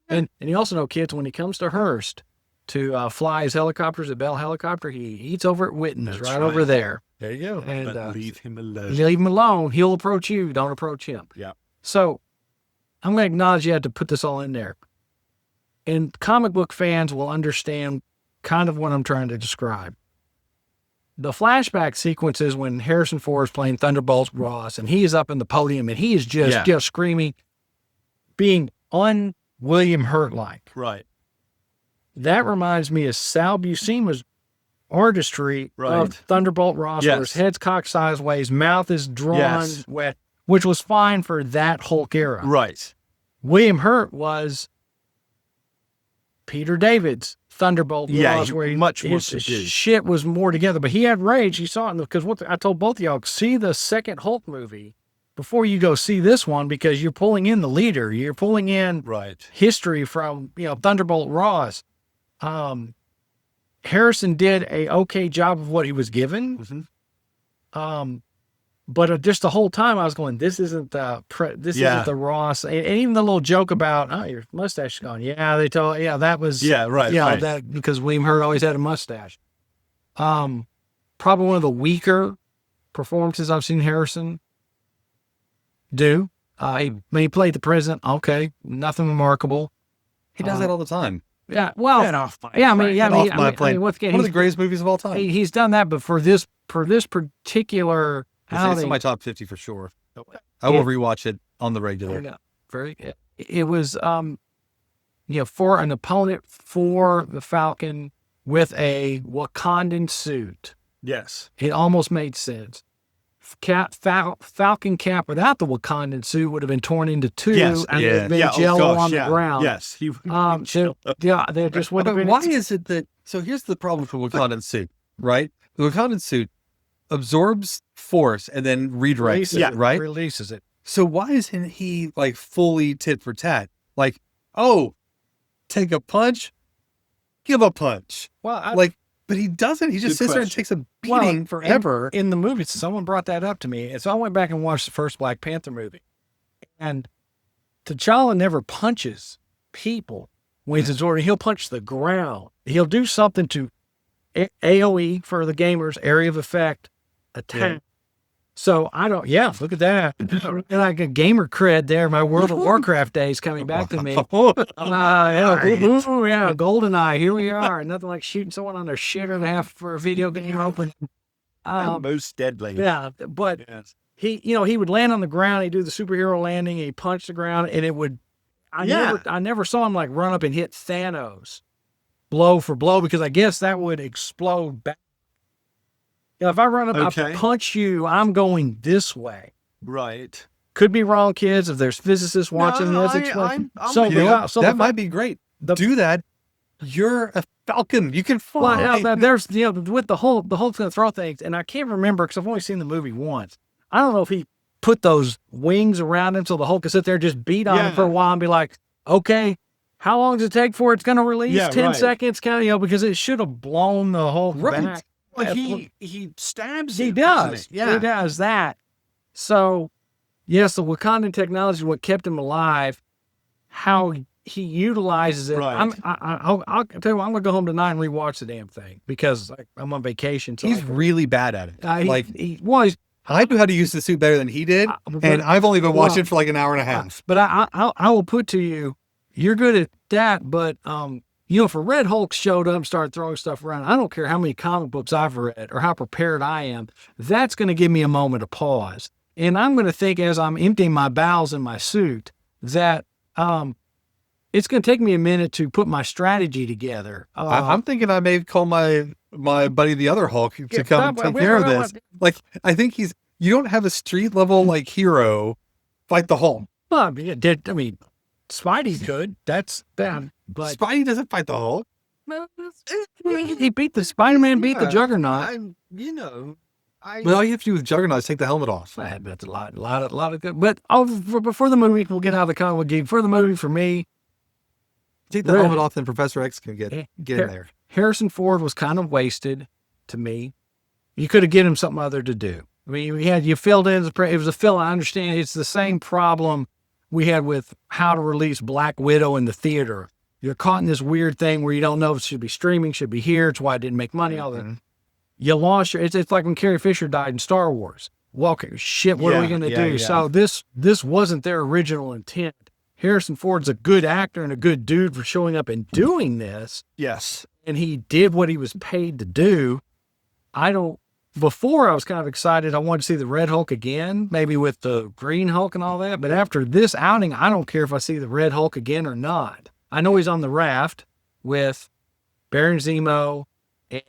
And you also know, kids, when he comes to Hearst to fly his helicopters, a Bell helicopter, he eats over at Witten's, right over there. There you go. And But leave him alone. leave him alone. He'll approach you. Don't approach him. Yeah. So I'm going to acknowledge you had to put this all in there. And comic book fans will understand kind of what I'm trying to describe. The flashback sequences when Harrison Ford is playing Thunderbolt Ross and he is up in the podium and he is just screaming, being un-William Hurt-like. Right. That reminds me of Sal Buscema's artistry of Thunderbolt Ross, where his head's cocked sideways, mouth is drawn wet, which was fine for that Hulk era. Right. William Hurt was Peter David's Thunderbolt Ross, where his shit was more together, but he had rage. You saw it because I told both of y'all, see the second Hulk movie before you go see this one, because you're pulling in the leader, you're pulling in history from Thunderbolt Ross. Harrison did a okay job of what he was given. But just the whole time I was going, this isn't the isn't the Ross. And even the little joke about, oh, your mustache is gone. Yeah, they told, that was, that because William Hurt always had a mustache. Probably one of the weaker performances I've seen Harrison do. He played the president. Okay. Nothing remarkable. He does that all the time. Yeah. Well, one of the greatest movies of all time. He's done that, but for this particular it's in my top 50 for sure. I will rewatch it on the regular. It was, for an opponent for the Falcon with a Wakandan suit. Yes. It almost made sense. Falcon cap without the Wakandan suit would have been torn into two and been jello on the ground. Yes. There just would have been. Why is it that, so here's the problem with the Wakandan suit, right? The Wakandan suit absorbs force and then redirects it, right? Releases it. So why isn't he like fully tit for tat? Like, oh, take a punch, give a punch. Well, but he doesn't. He just sits there and takes a beating forever. In the movie, someone brought that up to me. And so I went back and watched the first Black Panther movie. And T'Challa never punches people when he's absorbed. He'll punch the ground. He'll do something to AOE for the gamers, area of effect, attack. Yeah. So I don't, look at that. And I got gamer cred there. My World of Warcraft days coming back to me. GoldenEye, here we are. Nothing like shooting someone on their shit and a half for a video game open. Most deadly. Yeah, but he would land on the ground. He'd do the superhero landing. He'd punch the ground, and it would, I never saw him like run up and hit Thanos blow for blow, because I guess that would explode back. If I run up, I punch you, I'm going this way. Right. Could be wrong, kids. If there's physicists watching this, that might be great. Do that. You're a Falcon. You can fly. Well, there's with the Hulk's gonna throw things, and I can't remember because I've only seen the movie once. I don't know if he put those wings around him so the Hulk could sit there and just beat on him for a while and be like, okay, how long does it take for it's gonna release? 10 seconds, kind of, because it should have blown the Hulk back. Well, he stabs. He does. He does that. So, yes, the Wakandan technology is what kept him alive. How he utilizes it. Right. I'll tell you what, I'm gonna go home tonight and rewatch the damn thing because I'm on vacation. So he's really bad at it. He was. I knew how to use the suit better than he did, and I've only been watching for like an hour and a half. But I will put to you, you're good at that, but if a Red Hulk showed up and started throwing stuff around, I don't care how many comic books I've read or how prepared I am, that's going to give me a moment of pause. And I'm going to think as I'm emptying my bowels in my suit that it's going to take me a minute to put my strategy together. I'm thinking I may call my buddy the other Hulk to come take care of this. Like, I think you don't have a street level like hero fight the Hulk. Well, I mean, Spidey could. That's bad. But Spidey doesn't fight the Hulk. He beat the Spider-Man, beat the Juggernaut. Well, all you have to do with Juggernaut is take the helmet off. That's a lot of good. But before the movie, we'll get out of the comic game. For the movie, for me, take the helmet off, then Professor X can get in there. Harrison Ford was kind of wasted to me. You could have given him something other to do. I mean, you filled in. It was a fill. I understand it's the same problem we had with how to release Black Widow in the theater. You're caught in this weird thing where you don't know if it should be streaming, should be here. It's why it didn't make money. All that. You lost your. It's like when Carrie Fisher died in Star Wars. Well, okay, shit. What are we gonna do? Yeah. So this wasn't their original intent. Harrison Ford's a good actor and a good dude for showing up and doing this. Yes. And he did what he was paid to do. Before I was kind of excited. I wanted to see the Red Hulk again, maybe with the Green Hulk and all that. But after this outing, I don't care if I see the Red Hulk again or not. I know he's on the raft with Baron Zemo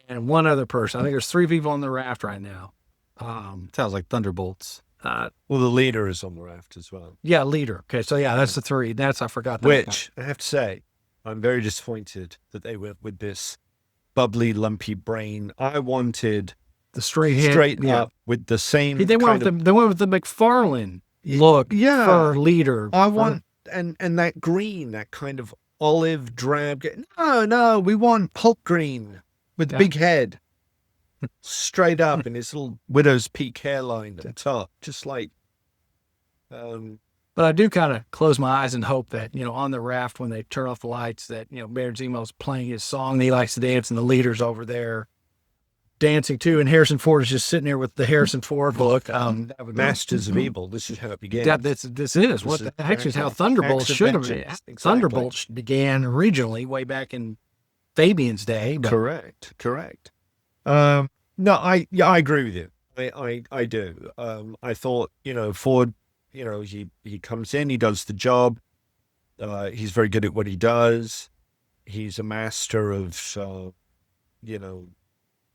and one other person. I think there's 3 people on the raft right now. Sounds like Thunderbolts. Well, the leader is on the raft as well. Yeah, leader. Okay, so yeah, that's the 3. I forgot that. Which, I have to say, I'm very disappointed that they went with this bubbly, lumpy brain. I wanted the straight up with the same. They went with the McFarlane look for leader. I want and that green, that kind of olive drab. No, we want Hulk green with the big head. Straight up in his little widow's peak hairline at the top, just like. But I do kind of close my eyes and hope that, on the raft when they turn off the lights, that Baron Zemo's playing his song that he likes to dance, and the leader's over there dancing too, and Harrison Ford is just sitting there with the Harrison Ford look. Masters of Evil. This is how it began. This is what actually is how Thunderbolts should have been. Exactly. Thunderbolts began originally way back in Fabian's day. But... Correct. No, I agree with you. I do. I thought, Ford, he comes in, he does the job. He's very good at what he does. He's a master of,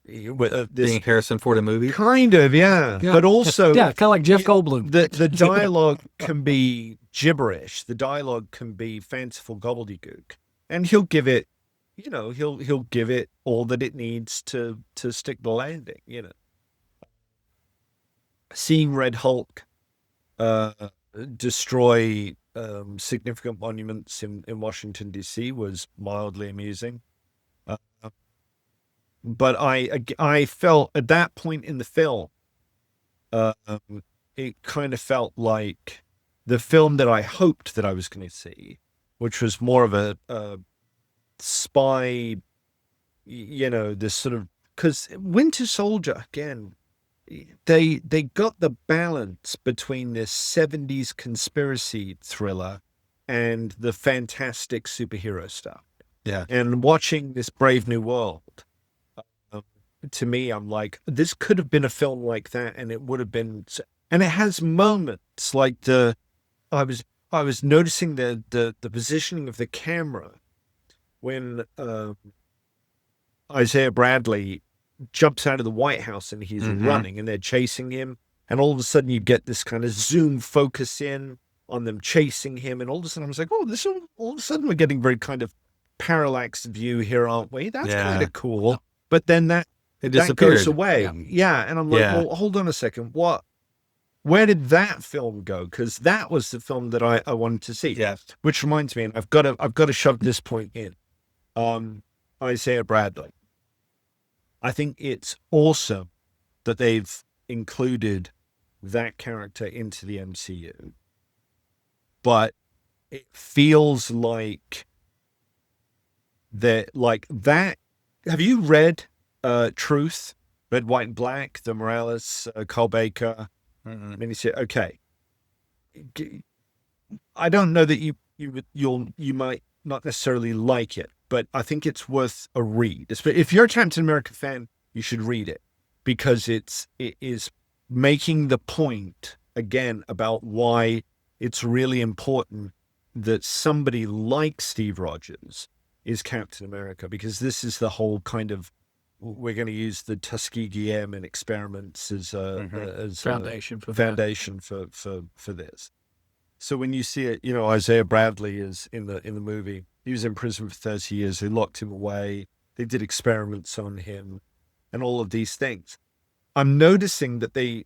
being Harrison Ford in movies. Kind of, yeah. But also, kind of like Jeff Goldblum. The dialogue can be gibberish. The dialogue can be fanciful gobbledygook, and he'll give it. He'll give it all that it needs to stick the landing. Seeing Red Hulk destroy significant monuments in Washington, D.C. was mildly amusing. But I felt at that point in the film, it kind of felt like the film that I hoped that I was going to see, which was more of a spy, this sort of, because Winter Soldier, again, they got the balance between this 70s conspiracy thriller and the fantastic superhero stuff. Yeah. And watching this Brave New World, to me, I'm like, this could have been a film like that, and it would have been, and it has moments like I was noticing the positioning of the camera when Isaiah Bradley jumps out of the White House and he's running and they're chasing him, and all of a sudden you get this kind of zoom focus in on them chasing him, and all of a sudden I was like, all of a sudden we're getting very kind of parallax view here, aren't we? That's kind of cool. But then that goes away. Yeah. And I'm like, well, hold on a second. Where did that film go? Because that was the film that I wanted to see. Yeah. Which reminds me, and I've got to shove this point in. Isaiah Bradley. I think it's awesome that they've included that character into the MCU. But it feels like that. Have you read Truth, Red, White, and Black, the Morales, Carl Baker miniseries? Okay. I don't know that you might not necessarily like it, but I think it's worth a read. If you're a Captain America fan, you should read it, because it is making the point again about why it's really important that somebody like Steve Rogers is Captain America, because this is the whole kind of, we're going to use the Tuskegee Airmen experiments as foundation for this. So when you see it, Isaiah Bradley is in the movie. He was in prison for 30 years. They locked him away. They did experiments on him, and all of these things. I'm noticing that they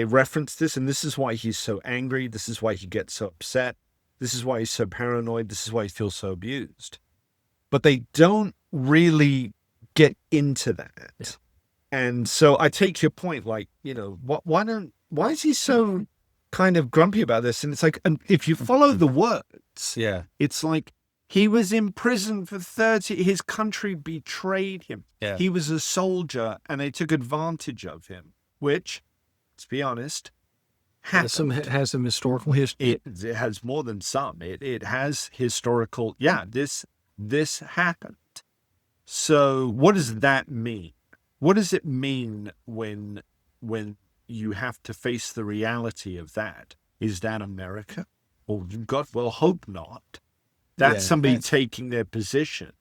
reference this, and this is why he's so angry. This is why he gets so upset. This is why he's so paranoid. This is why he feels so abused. But they don't really get into that. Yeah. And so I take your point, like, why is he so kind of grumpy about this, and it's like, and if you follow the words, Yeah. it's like he was in prison for 30. His country betrayed him. Yeah. He was a soldier, and they took advantage of him. Which, let's be honest, Has some historical history. it has more than some. It has historical. Yeah, this happened. So what does that mean? What does it mean when you have to face the reality of that? Is that America? Or God will hope not. That's somebody taking their position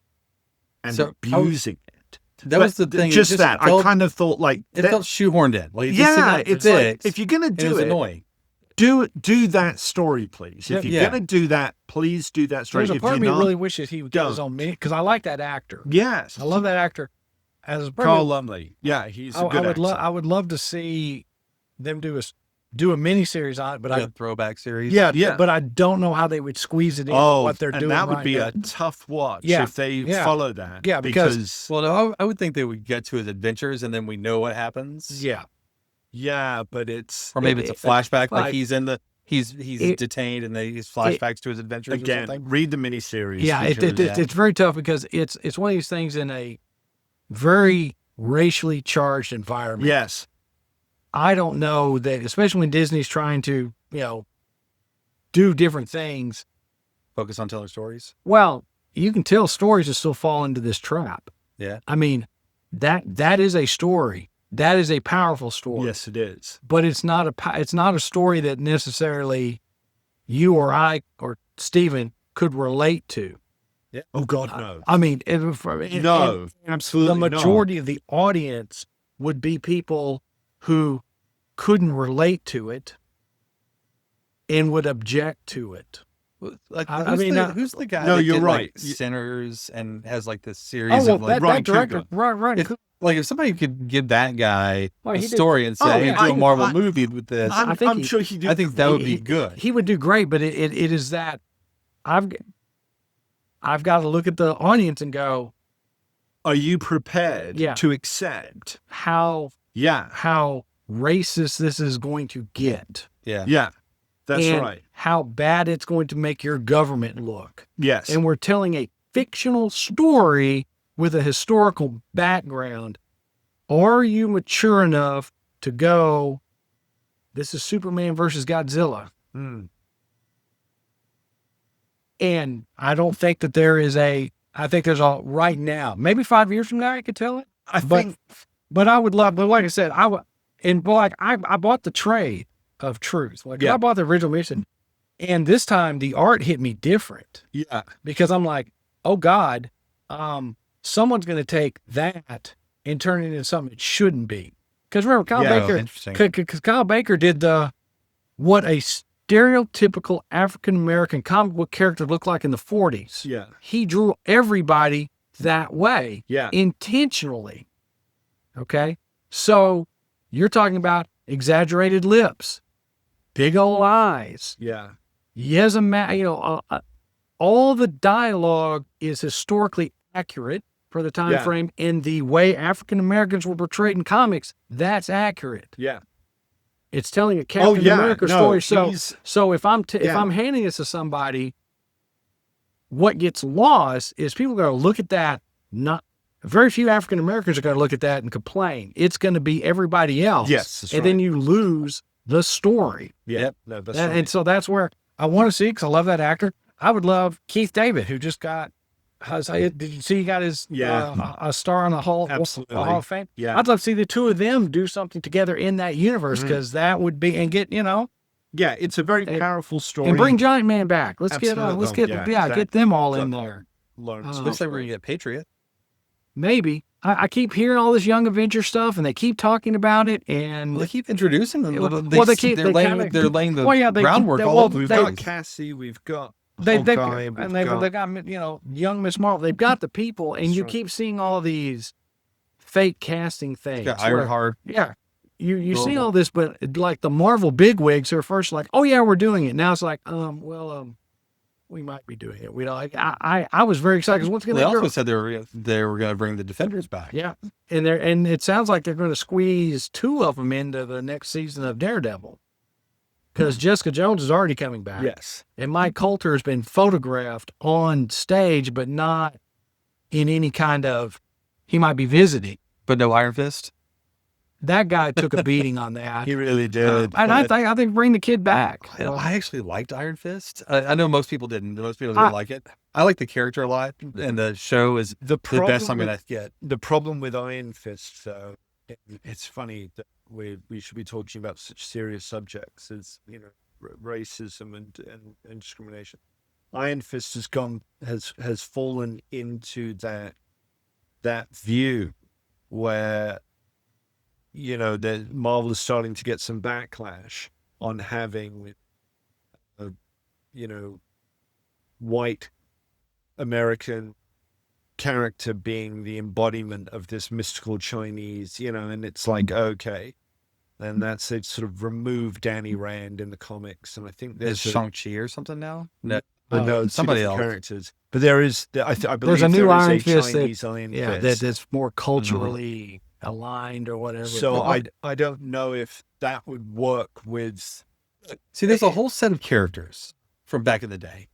and abusing it. That was the thing. Just that. I kind of thought like it felt shoehorned in. Like, it's like, if you're gonna do it, annoying. Do that story, please. If you're gonna do that, please do that story. There's a part of me really wishes he would get his own minute because I like that actor. Yes, I love that actor. As Carl Lumley. Yeah, he's a good actor. I would love to see them do a miniseries on it, but a throwback series. Yeah. But I don't know how they would squeeze it in what they're doing. And that would right be now. a tough watch if they follow that. Yeah, because well, no, I would think they would get to his adventures and then we know what happens. Yeah, but it's or maybe it's a flashback, like he's in the he's detained and he's flashbacks to his adventures. Again, or something. read the miniseries. Yeah, it's very tough because it's one of these things in a very racially charged environment. Yes. I don't know that, especially when Disney's trying to, do different things. Focus on telling stories. Well, you can tell stories and still fall into this trap. Yeah. I mean, that is a story. That is a powerful story. Yes, it is. But it's not a story that necessarily you or I or Stephen could relate to. Yeah. Oh God, no. I mean, no, absolutely. The majority of the audience would be people who couldn't relate to it and would object to it. Like, who's the guy? No, that you're did, right. Like, Sinners and has like this series of like that director, right? Like if somebody could give that guy a did. story and say, do a Marvel movie with this, I'm sure he did. I think that would be good. He would do great, but it is that I've got to look at the audience and go, are you prepared to accept how racist this is going to get? Yeah. That's and right. How bad it's going to make your government look. Yes. And we're telling a fictional story with a historical background. Are you mature enough to go, this is Superman versus Godzilla? And I don't think that I think there's right now, maybe 5 years from now, I could tell it. But I would love, but like I said, I bought the trade of truth. I bought the original mission, and this time the art hit me different. Yeah. Because I'm like, oh God, someone's going to take that and turn it into something it shouldn't be. Because remember, Kyle Baker did what a stereotypical African-American comic book character looked like in the 40s. Yeah. He drew everybody that way. Yeah. Intentionally. Okay. So you're talking about exaggerated lips, big old eyes. Yeah. Yes, all the dialogue is historically accurate for the time frame, and the way African Americans were portrayed in comics, that's accurate. Yeah. It's telling a Captain America story. So if I'm handing this to somebody, what gets lost is people are going to look at that. Very few African Americans are going to look at that and complain. It's going to be everybody else. Yes, that's and then you lose the story. Yeah. No, that's right. And so that's where I want to see, because I love that actor. I would love Keith David, who just got. Did you see he got his a star on the Hall of Fame? Yeah. I'd love to see the two of them do something together in that universe, because that would be, and get, Yeah, it's a very powerful story. And bring Giant Man back. Let's get them all in there. Looks like we're going to get Patriot. Maybe. I keep hearing all this Young Avenger stuff, and they keep talking about it, and they keep introducing them. They're laying the groundwork. We've got Cassie, we've got they've got young Miss Marvel. They've got the people, and you keep seeing all these fake casting things. Got Ironheart. Yeah, you see all this, but like the Marvel bigwigs are first like, oh yeah, we're doing it. Now it's like, we might be doing it. We don't. I was very excited, because once again, they also said they were going to bring the Defenders back. Yeah, and it sounds like they're going to squeeze two of them into the next season of Daredevil. because Jessica Jones is already coming back. Yes. And Mike Coulter has been photographed on stage, but not in any kind of, he might be visiting. But no Iron Fist? That guy took a beating on that. He really did. And I think bring the kid back. I actually liked Iron Fist. I know most people didn't. Most people didn't like it. I like the character a lot, and the show is the best I'm going to get. The problem with Iron Fist, though, it's funny that we should be talking about such serious subjects as, you know, racism and discrimination. Iron Fist has fallen into that view where, you know, that Marvel is starting to get some backlash on having a, you know, white American character being the embodiment of this mystical Chinese, you know, and it's like, okay, then that's it. Sort of remove Danny Rand in the comics, and I think there's Shang-Chi or something now. No, somebody else characters. But there is, I believe there's a new Iron Fist that's more culturally aligned or whatever. So I don't know if that would work with. See, there's a whole set of characters from back in the day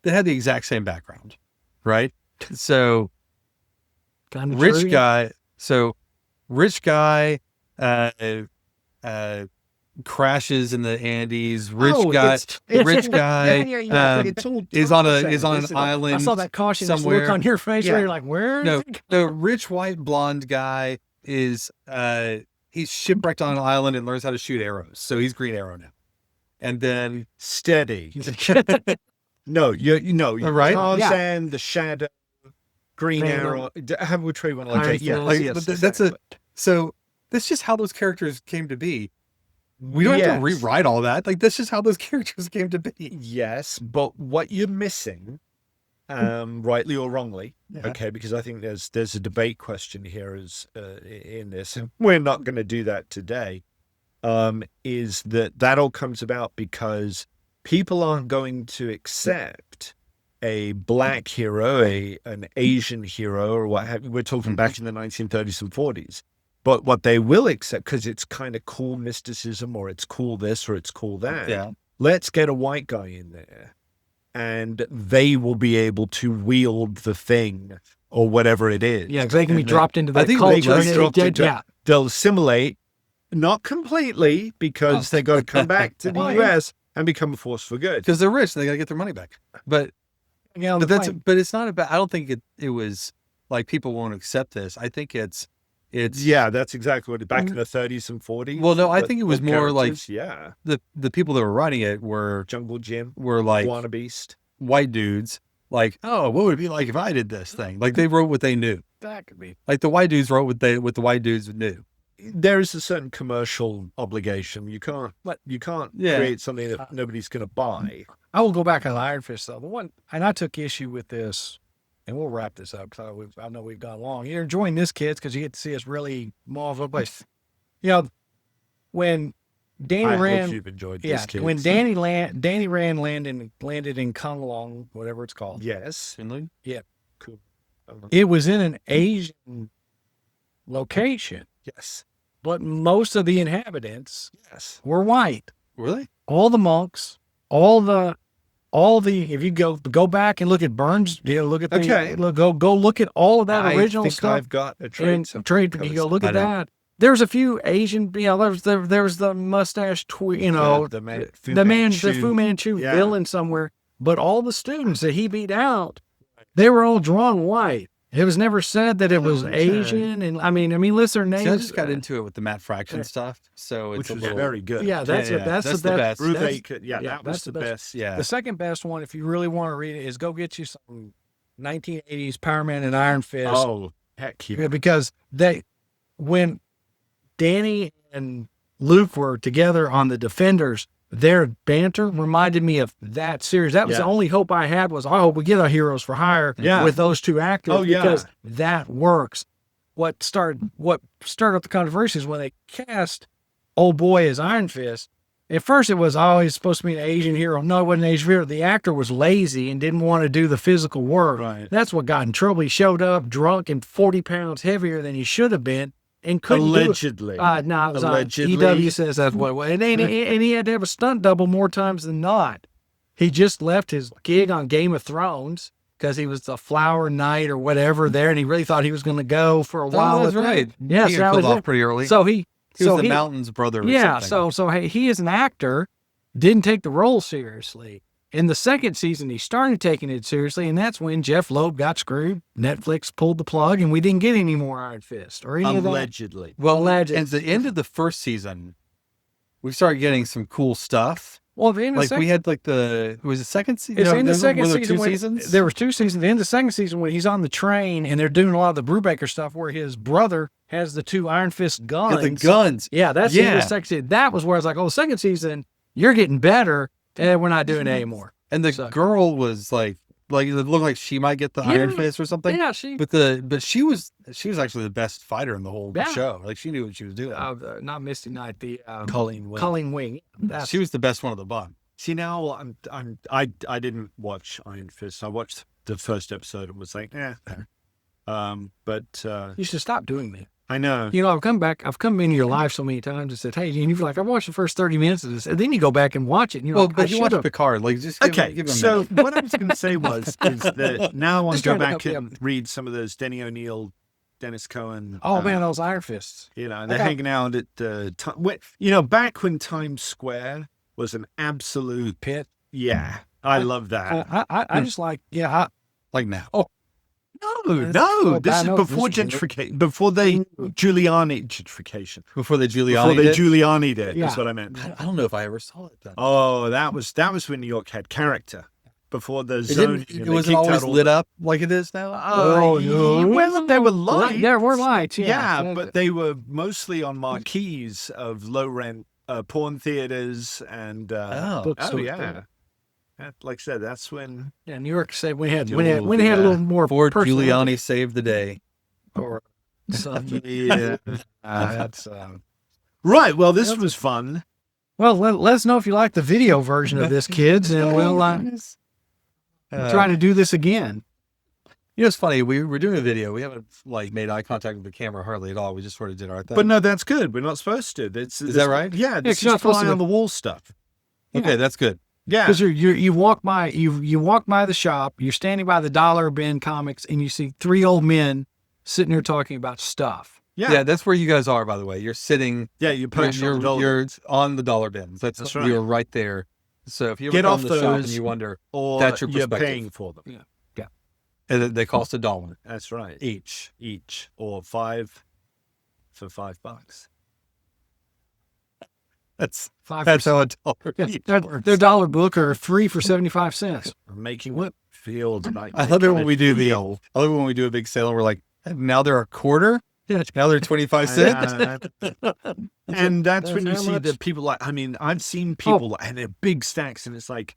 that had the exact same background, right? So rich guy crashes in the Andes. Rich guy is on an island. I saw that cautious somewhere. Look on your face where you're like, where? No, the rich white blonde guy is he's shipwrecked on an island and learns how to shoot arrows. So he's Green Arrow now. And then steady. No, you're right. Tarzan, the Shadow, Green Arrow. Have we tried one like that? So that's just how those characters came to be. We don't have to rewrite all that. Like, that's just how those characters came to be. Yes, but what you're missing, rightly or wrongly, okay, because I think there's a debate question here in this. We're not going to do that today. Is that all comes about because people aren't going to accept a black hero, an Asian hero, or what have you. We're talking back in the 1930s and 40s. But what they will accept, because it's kind of cool mysticism, or it's cool this, or it's cool that. Yeah. Let's get a white guy in there, and they will be able to wield the thing or whatever it is. Yeah, because they can be dropped into that culture. They'll assimilate, not completely, because they got to come back to the U.S. and become a force for good. Because they're rich, they got to get their money back. But it's not about. I don't think it was like people won't accept this. I think it's. That's exactly what back in the 30s and 40s. Well, no, I think it was more like the people that were writing it were Jungle Jim, were like Wanna Beast, white dudes. Like, oh, what would it be like if I did this thing? Like, they wrote what they knew. That could be like the white dudes wrote what the white dudes knew. There is a certain commercial obligation. You can't create something that nobody's going to buy. I will go back on Iron Fist though. The one, and I took issue with this. And we'll wrap this up because I know we've gone long. You're enjoying this, kids, because you get to see us really move up. You know, when Danny Rand, hope you've enjoyed this, kids. When Danny Rand landed in Kunlun, whatever it's called. Yes, Finland. Yeah, cool. It was in an Asian location. Yes, but most of the inhabitants, were white. Really? All the monks, all the if you go back and look at Burns, look at go look at all of that original stuff. I've got a trade. You go look at that. There's a few Asian, there's the mustache, the Fu Manchu villain somewhere. But all the students that he beat out, they were all drawn white. It was never said that it was Asian, and I mean, list their names. See, I just got into it with the Matt Fraction stuff, so it's which was very good. Yeah, that's the best. That was the best. Yeah, the second best one, if you really want to read it, is go get you some 1980s Power Man and Iron Fist. Oh, heck yeah! Because when Danny and Luke were together on the Defenders, their banter reminded me of that series. That was the only hope I had was, I hope we get our Heroes for Hire with those two actors because that works. What started up the controversy is when they cast old boy as Iron Fist. At first it was always supposed to be an Asian hero. No, it wasn't an Asian hero. The actor was lazy and didn't want to do the physical work. Right. That's what got in trouble. He showed up drunk and 40 pounds heavier than he should have been. and couldn't Allegedly. do it. No, it was Allegedly. EW says that's what it was. And he had to have a stunt double more times than not. He just left his gig on Game of Thrones because he was the Flower Knight or whatever there, and he really thought he was going to go for a while. Oh, that's right. Yes, he got killed off pretty early. So he was the Mountain's brother. Or something. So hey, he as an actor didn't take the role seriously. In the second season, he started taking it seriously, and that's when Jeff Loeb got screwed. Netflix pulled the plug, and we didn't get any more Iron Fist or any Allegedly. of that. Well, at the end of the first season, we started getting some cool stuff. Well, the end of we had like was the second season? It's in the second there season. Two seasons? There was 2 seasons. The end of the second season when he's on the train and they're doing a lot of the Brubaker stuff where his brother has the 2 Iron Fist guns. Got the guns. Yeah, that's the end of the second season. That was where I was like, oh, the second season, you're getting better, and we're not doing it anymore. And the girl was like it looked like she might get the Iron Fist or something. Yeah, but she was actually the best fighter in the whole show. Like she knew what she was doing. Not Misty Knight, the Colleen Wing. Colleen Wing. She was the best one of the bunch. See, now I didn't watch Iron Fist. I watched the first episode and was like, but you should stop doing that. I know. You know, I've come into your life so many times and said, hey, and you're like, I watched the first 30 minutes of this, and then you go back and watch it. And you're like, but you watched Picard, like just give him so what I was going to say is that now I want to go back and read some of those Denny O'Neil, Dennis Cohen. Oh man, those Iron Fists. You know, and they're hanging out at back when Times Square was an absolute pit. Yeah, I love that. I just like like now. Oh. No, this is before gentrification, before they Giuliani gentrification. Before they Giuliani'd it, that's what I meant. I don't know if I ever saw it then. Oh, that was when New York had character. Before the zone. It wasn't always lit up like it is now? Oh, no. Well, there were lights. There were lights, yeah. But they were mostly on marquees of low-rent porn theaters and... yeah. Like I said, that's when New York said we had a little more. Before Giuliani saved the day, or something. That's right. Well, this was fun. Well, let us know if you like the video version of this, kids, and we'll try to do this again. You know, it's funny. We were doing a video. We haven't made eye contact with the camera hardly at all. We just sort of did our thing. But no, that's good. We're not supposed to. Is that right? Yeah, it's not fly on the wall stuff. Okay, that's good. Yeah, because you walk by the shop, you're standing by the dollar bin comics, and you see 3 old men sitting there talking about stuff. Yeah, that's where you guys are, by the way. You're sitting. Yeah, you're on the dollar bins. That's right. You're right there. So if you get off the those, shop and you wonder, or that's your perspective. You're paying for them. Yeah. And they cost $1. That's right. Each, or $5 for $5. That's how $1. Their dollar book are 3 for 75 cents. Making what feel like I love it when we do a big sale and we're like, now they're $0.25. Yeah, now they're 25 cents. And that's when you see the people I've seen people and they're big stacks, and it's like,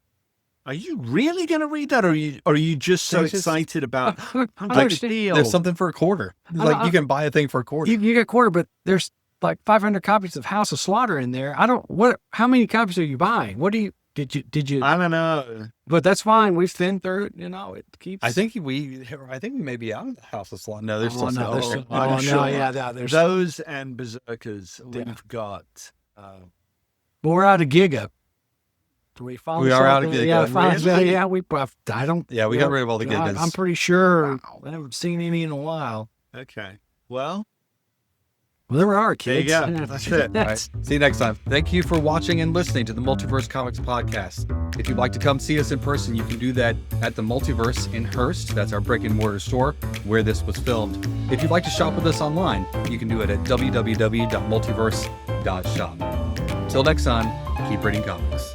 are you really going to read that, or are you just so excited about? There's something for $0.25. Like you can buy a thing for $0.25. You get $0.25, but there's like 500 copies of House of Slaughter in there. How many copies are you buying? Did you? I don't know. But that's fine. We've thinned through it. You know, it keeps. I think we may be out of the House of Slaughter. No, there's still some. There's those and Berserkers. We've got. But we're out of Giga. We are out of Giga. Yeah, we got rid of all the Gigas. I'm pretty sure I haven't seen any in a while. Okay. Well, there we are, kids. There you go. That's it. All right. See you next time. Thank you for watching and listening to the Multiverse Comics podcast. If you'd like to come see us in person, you can do that at the Multiverse in Hearst. That's our brick and mortar store where this was filmed. If you'd like to shop with us online, you can do it at www.multiverse.shop. Till next time, keep reading comics.